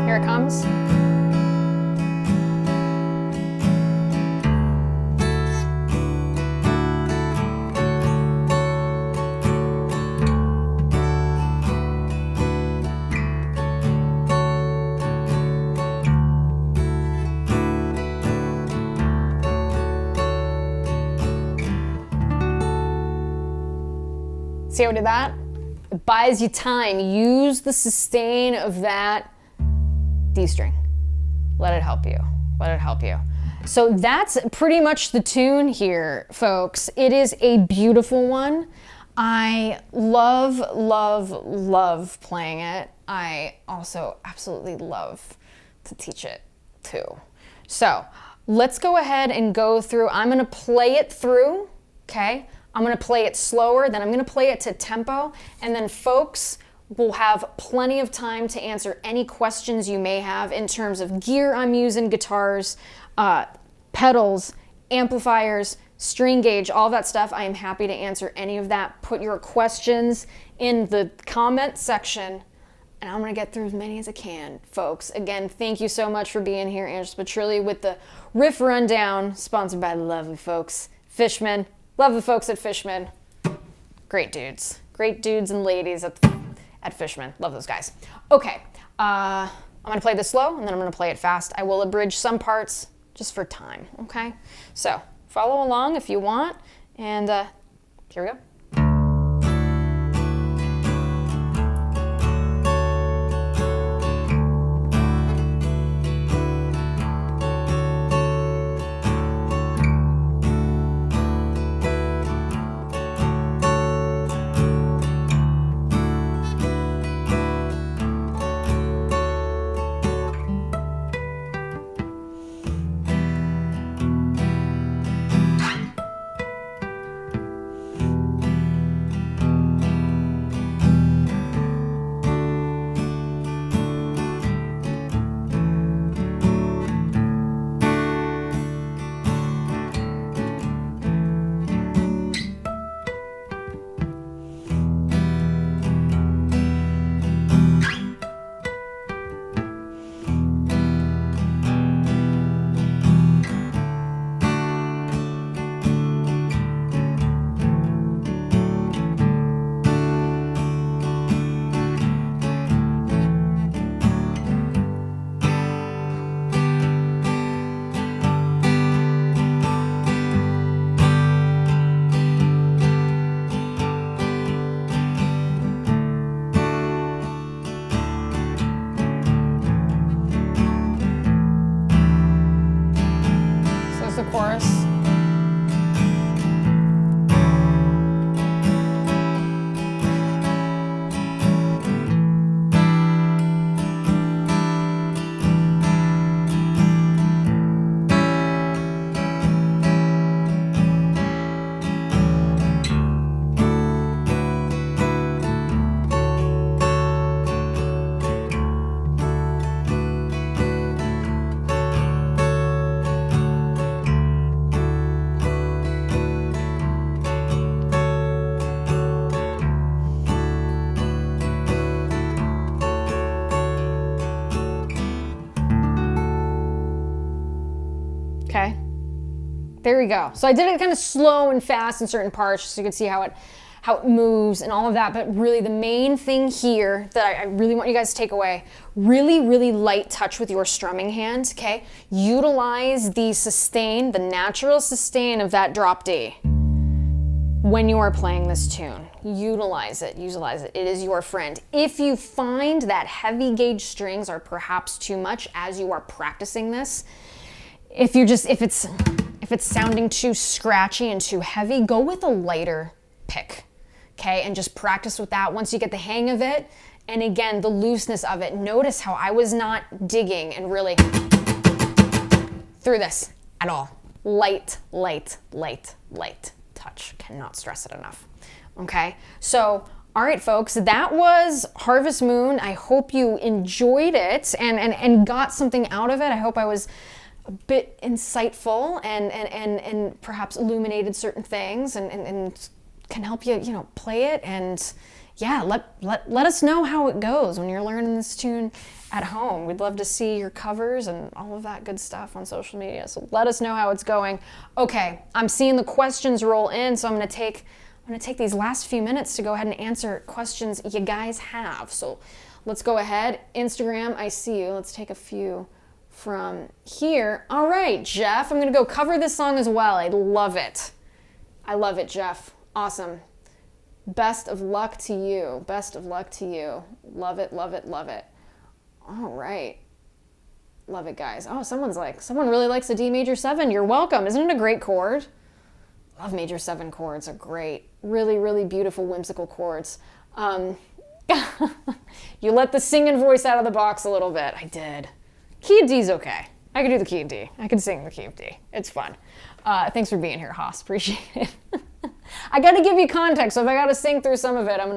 Speaker 1: Here it comes. See how we did that? It buys you time. Use the sustain of that D string. Let it help you. Let it help you. So that's pretty much the tune here, folks. It is a beautiful one. I love, love, love playing it. I also absolutely love to teach it too. So let's go ahead and go through. I'm gonna play it through, okay? I'm gonna play it slower, then I'm gonna play it to tempo, and then folks will have plenty of time to answer any questions you may have in terms of gear I'm using, guitars, pedals, amplifiers, string gauge, all that stuff. I am happy to answer any of that. Put your questions in the comment section, and I'm gonna get through as many as I can, folks. Again, thank you so much for being here. Angela Petrilli with the Riff Rundown, sponsored by the lovely folks, Fishman. Love the folks at Fishman. Great dudes and ladies at Fishman. Love those guys. Okay, I'm gonna play this slow and then I'm gonna play it fast. I will abridge some parts just for time, okay? So follow along if you want, and here we go. The chorus. Okay, there we go. So I did it kind of slow and fast in certain parts so you can see how how it moves and all of that. But really the main thing here that I really want you guys to take away, really, really light touch with your strumming hand, okay? Utilize the sustain, the natural sustain of that drop D when you are playing this tune. Utilize it, utilize it. It is your friend. If you find that heavy gauge strings are perhaps too much as you are practicing this, if it's sounding too scratchy and too heavy, go with a lighter pick, okay? And just practice with that once you get the hang of it. And again, the looseness of it. Notice how I was not digging and really through this at all. Light, light, light, light touch. Cannot stress it enough. Okay, so all right, folks, that was Harvest Moon. I hope you enjoyed it and got something out of it. I hope I was a bit insightful and perhaps illuminated certain things and can help you, you know, play it. And yeah, let us know how it goes when you're learning this tune at home. We'd love to see your covers and all of that good stuff on social media. So let us know how it's going. Okay, I'm seeing the questions roll in, so I'm gonna take these last few minutes to go ahead and answer questions you guys have. So let's go ahead. Instagram, I see you. Let's take a few from here. All right, Jeff, I'm gonna go cover this song as well. I love it. I love it, Jeff. Awesome. Best of luck to you. Best of luck to you. Love it, love it, love it. All right. Love it, guys. Oh, someone really likes the D major 7. You're welcome. Isn't it a great chord? Love major 7 chords. Are great. Really, really beautiful, whimsical chords. You let the singing voice out of the box a little bit. I did. Key of D's okay. I can do the key of D. I can sing the key of D. It's fun. Thanks for being here, Haas. Appreciate it. I got to give you context, so if I got to sing through some of it, I'm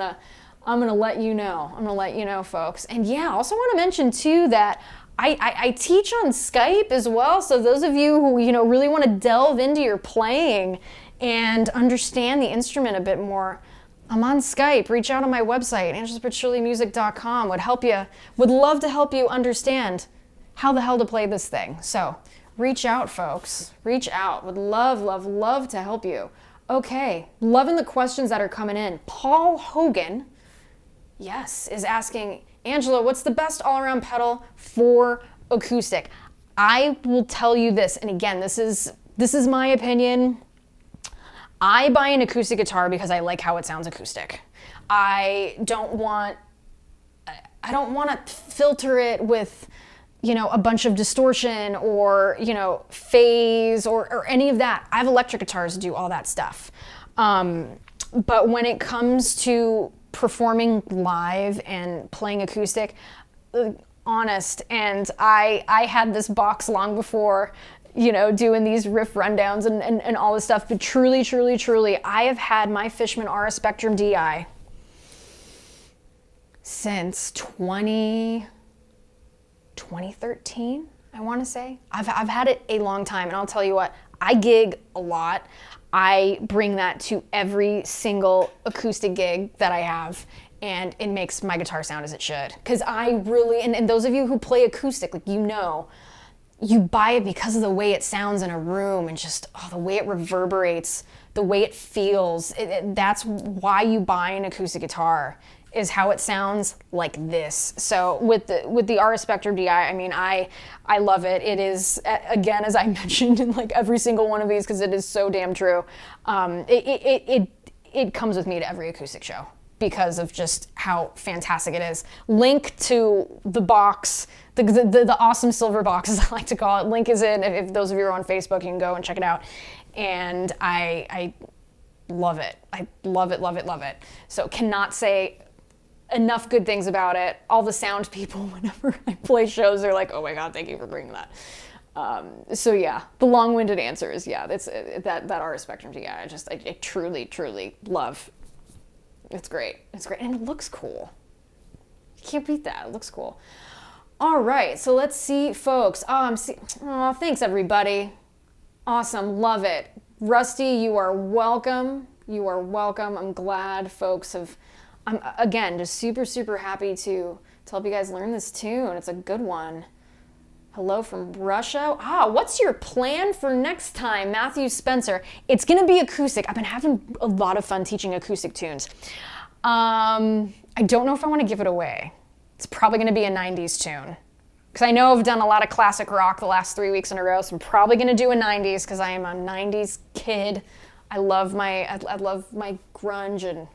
Speaker 1: gonna let you know. I'm gonna let you know, folks. And yeah, I also want to mention too that I teach on Skype as well. So those of you who, you know, really want to delve into your playing and understand the instrument a bit more, I'm on Skype. Reach out on my website, angelospetrillimusic.com. Would love to help you understand how the hell to play this thing. So reach out, folks. Reach out. Would love, love, love to help you. Okay, loving the questions that are coming in. Paul Hogan, yes, is asking, Angela, what's the best all-around pedal for acoustic? I will tell you this, and again, this is my opinion. I buy an acoustic guitar because I like how it sounds acoustic. I don't want to filter it with, you know, a bunch of distortion or, you know, phase or any of that. I have electric guitars to do all that stuff. But when it comes to performing live and playing acoustic, honest, and I had this box long before, you know, doing these riff rundowns and all this stuff, but truly, truly, truly, I have had my Fishman RS Spectrum DI since 2013, I want to say. I've had it a long time, and I'll tell you what, I gig a lot. I bring that to every single acoustic gig that I have, and it makes my guitar sound as it should. Because I really, and those of you who play acoustic, like, you know, you buy it because of the way it sounds in a room and just the way it reverberates, the way it feels. That's why you buy an acoustic guitar, is how it sounds like this. So with the RS Spectrum DI, I mean, I love it. It is, again, as I mentioned in like every single one of these, because it is so damn true, it comes with me to every acoustic show because of just how fantastic it is. Link to the box, the awesome silver box, as I like to call it. Link is in, if those of you are on Facebook, you can go and check it out. And I love it. I love it, love it, love it. So cannot say enough good things about it. All the sound people, whenever I play shows, they're like, oh my God, thank you for bringing that. So yeah, the long-winded answer is yeah, that's that RS Spectrum DI. I truly, truly love. It's great. It's great. And it looks cool. You can't beat that. It looks cool. All right, so let's see, folks. Oh, thanks everybody. Awesome, love it. Rusty, you are welcome. You are welcome. I'm glad folks I'm, again, just super, super happy to help you guys learn this tune. It's a good one. Hello from Russia. What's your plan for next time? Matthew Spencer. It's gonna be acoustic. I've been having a lot of fun teaching acoustic tunes. I don't know if I want to give it away. It's probably gonna be a 90s tune. Because I know I've done a lot of classic rock the last 3 weeks in a row, so I'm probably gonna do a 90s because I am a 90s kid. I love my grunge and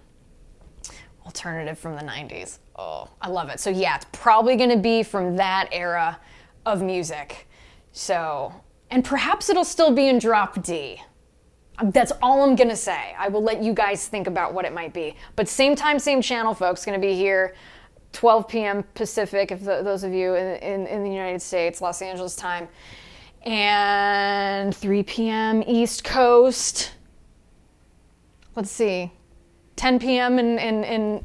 Speaker 1: alternative from the 90s. Oh, I love it. So yeah, it's probably gonna be from that era of music. So, and perhaps it'll still be in drop D. That's all I'm gonna say. I will let you guys think about what it might be. But same time, same channel, folks. Gonna be here 12 p.m. Pacific, if those of you in the United States, Los Angeles time, and 3 p.m. East Coast. Let's see, 10 p.m. in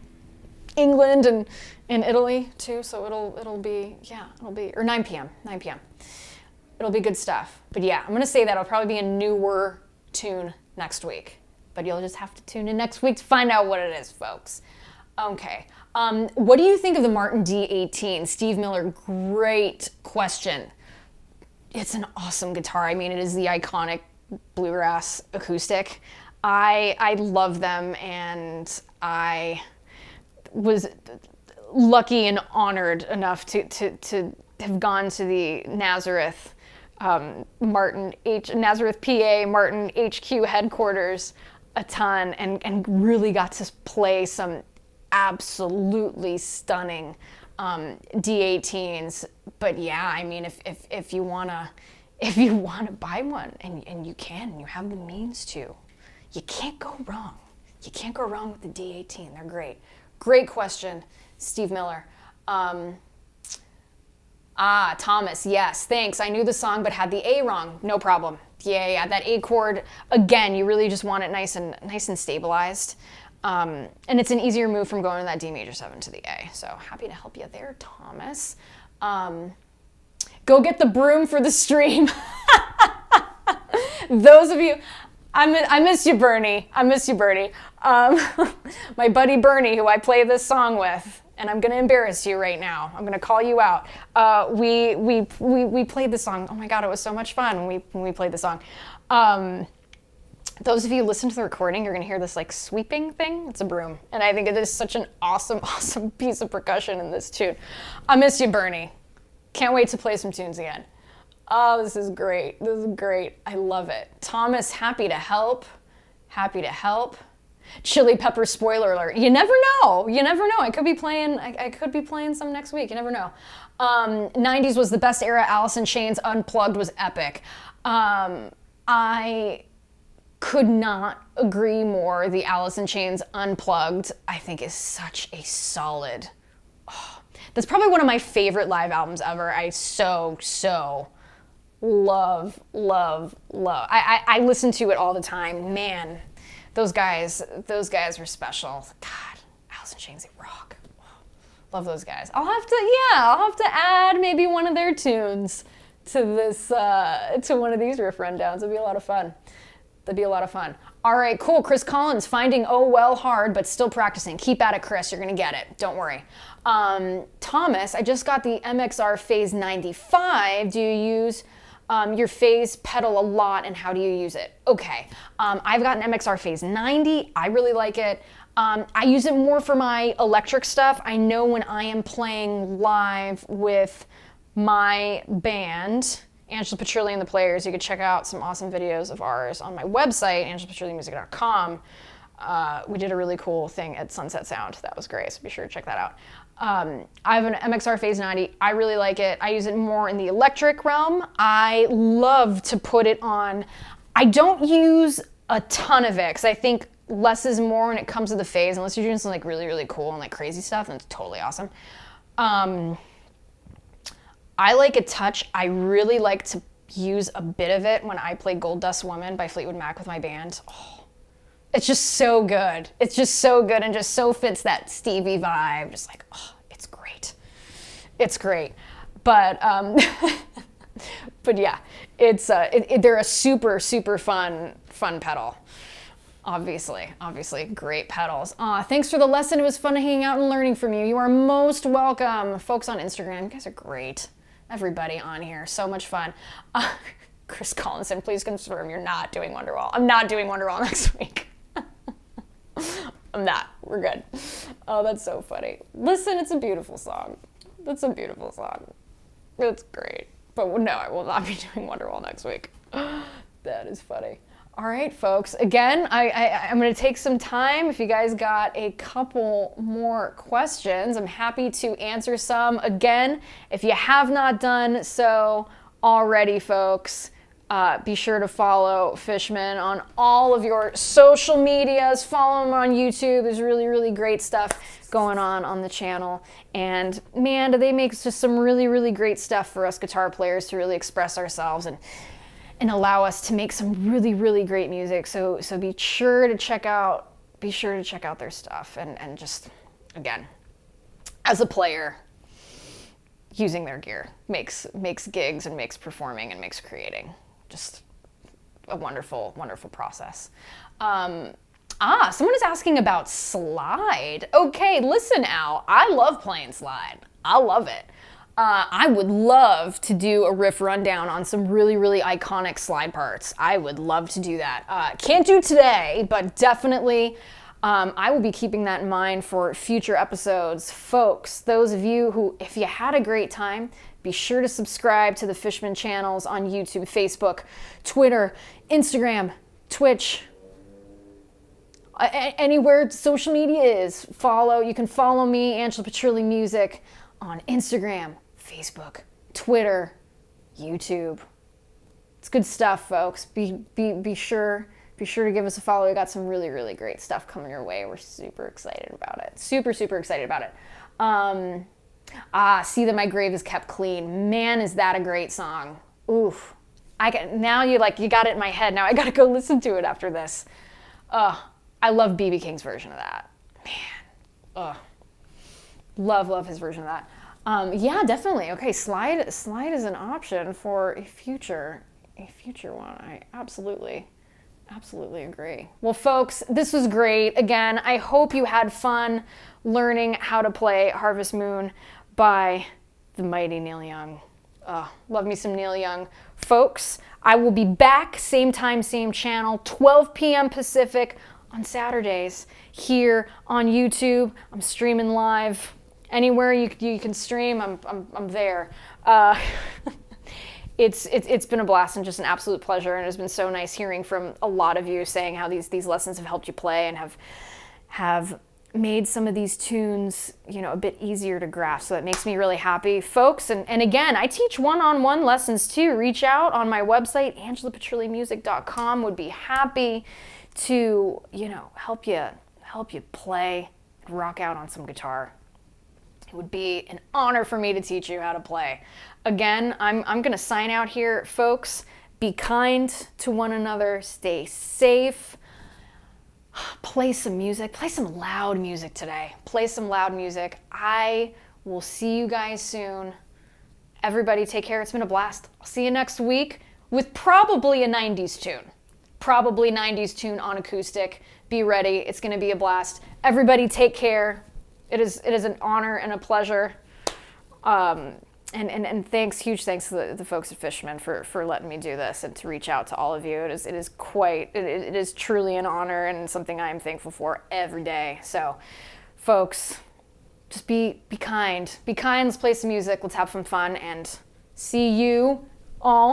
Speaker 1: England and in Italy too. So it'll be, or 9 p.m. It'll be good stuff. But yeah, I'm gonna say that it'll probably be a newer tune next week. But you'll just have to tune in next week to find out what it is, folks. Okay. What do you think of the Martin D18? Steve Miller, great question. It's an awesome guitar. I mean, it is the iconic bluegrass acoustic. I love them, and I was lucky and honored enough to have gone to the Nazareth Nazareth PA Martin HQ headquarters a ton, and really got to play some absolutely stunning D18s. But yeah, I mean, if you wanna buy one, and you can, you have the means to, you can't go wrong. You can't go wrong with the D18. They're great. Great question, Steve Miller. Thomas, yes, thanks. I knew the song but had the A wrong. No problem. Yeah, that A chord, again, you really just want it nice and stabilized. And it's an easier move from going to that D major 7 to the A. So happy to help you there, Thomas. Go get the broom for the stream. Those of you, I miss you, Bernie. I miss you, Bernie. My buddy Bernie, who I play this song with, and I'm gonna embarrass you right now. I'm gonna call you out. We played this song. Oh my God, it was so much fun when we played the song. Those of you who listen to the recording, you're gonna hear this like sweeping thing. It's a broom, and I think it is such an awesome piece of percussion in this tune. I miss you, Bernie. Can't wait to play some tunes again. Oh, this is great. This is great. I love it. Thomas, happy to help. Happy to help. Chili Pepper, spoiler alert. You never know. You never know. I could be playing some next week. You never know. 90s was the best era. Alice in Chains Unplugged was epic. I could not agree more. The Alice in Chains Unplugged, I think, is such a solid. That's probably one of my favorite live albums ever. I so love. I listen to it all the time. Man, those guys were special. God, Alice in Chains, they rock. Love those guys. I'll have to add maybe one of their tunes to this, to one of these riff rundowns. It'd be a lot of fun. All right, cool. Chris Collins, finding Oh Well hard, but still practicing. Keep at it, Chris. You're going to get it. Don't worry. Thomas, I just got the MXR Phase 95. Do you use your phase pedal a lot, and how do you use it? Okay. I've got an MXR Phase 90. I really like it. I use it more for my electric stuff. I know when I am playing live with my band, Angela Petrilli and the Players, you can check out some awesome videos of ours on my website, angelapetrillimusic.com. We did a really cool thing at Sunset Sound. That was great, so be sure to check that out. I have an MXR Phase 90. I really like it. I use it more in the electric realm. I love to put it on. I don't use a ton of it because I think less is more when it comes to the phase, unless you're doing something like really, really cool and like crazy stuff, and it's totally awesome. I like a touch. I really like to use a bit of it when I play Gold Dust Woman by Fleetwood Mac with my band. Oh, it's just so good. It's just so good and just so fits that Stevie vibe. Just like, oh, it's great. It's great. But but yeah, it's they're a super fun pedal. Obviously, great pedals. Thanks for the lesson. It was fun hanging out and learning from you. You are most welcome. Folks on Instagram, you guys are great. everybody on here. So much fun. Chris Collinson, please confirm you're not doing Wonderwall. I'm not doing Wonderwall next week. I'm not. We're good. Oh, that's so funny. Listen, it's a beautiful song. That's a beautiful song. That's great. But no, I will not be doing Wonderwall next week. That is funny. All right, folks. Again, I'm going to take some time. If you guys got a couple more questions, I'm happy to answer some. Again, if you have not done so already, folks, be sure to follow Fishman on all of your social medias. Follow him on YouTube. There's really, really great stuff going on the channel. And man, do they make just some really, really great stuff for us guitar players to really express ourselves and allow us to make some really, really great music. So be sure to check out their stuff. And just, again, as a player, using their gear makes gigs and makes performing and makes creating just a wonderful, wonderful process. Someone is asking about slide. Okay, listen, Al, I love playing slide. I love it. I would love to do a riff rundown on some really, really iconic slide parts. I would love to do that. Can't do today, but definitely I will be keeping that in mind for future episodes. Folks, those of you who, if you had a great time, be sure to subscribe to the Fishman channels on YouTube, Facebook, Twitter, Instagram, Twitch, anywhere social media is. You can follow me, Angela Petrilli Music, on Instagram, Facebook, Twitter, YouTube. It's good stuff, folks. Be sure to give us a follow. We got some really, really great stuff coming your way. We're super excited about it. Super, super excited about it. See That My Grave Is Kept Clean. Man, is that a great song. Oof. Now you got it in my head. Now I gotta go listen to it after this. I love B.B. King's version of that. Man. Love his version of that. Yeah, definitely. Okay, slide is an option for a future one. I absolutely agree. Well, folks, this was great. Again, I hope you had fun learning how to play Harvest Moon by the mighty Neil Young. Love me some Neil Young. Folks, I will be back, same time, same channel, 12 p.m. Pacific on Saturdays here on YouTube. I'm streaming live. Anywhere you can stream, I'm there. It's been a blast and just an absolute pleasure, and it's been so nice hearing from a lot of you saying how these lessons have helped you play and have made some of these tunes, a bit easier to grasp. So that makes me really happy, folks. And again, I teach one-on-one lessons too. Reach out on my website, angelapetrillimusic.com. Would be happy to help you play and rock out on some guitar. It would be an honor for me to teach you how to play. Again, I'm going to sign out here, folks. Be kind to one another. Stay safe. Play some music. Play some loud music today. Play some loud music. I will see you guys soon. Everybody take care. It's been a blast. I'll see you next week with probably a 90s tune. Probably 90s tune on acoustic. Be ready. It's going to be a blast. Everybody take care. It is an honor and a pleasure. And thanks, huge thanks to the folks at Fishman for letting me do this and to reach out to all of you. It is truly an honor and something I am thankful for every day. So, folks, just be kind. Be kind, let's play some music, let's have some fun, and see you all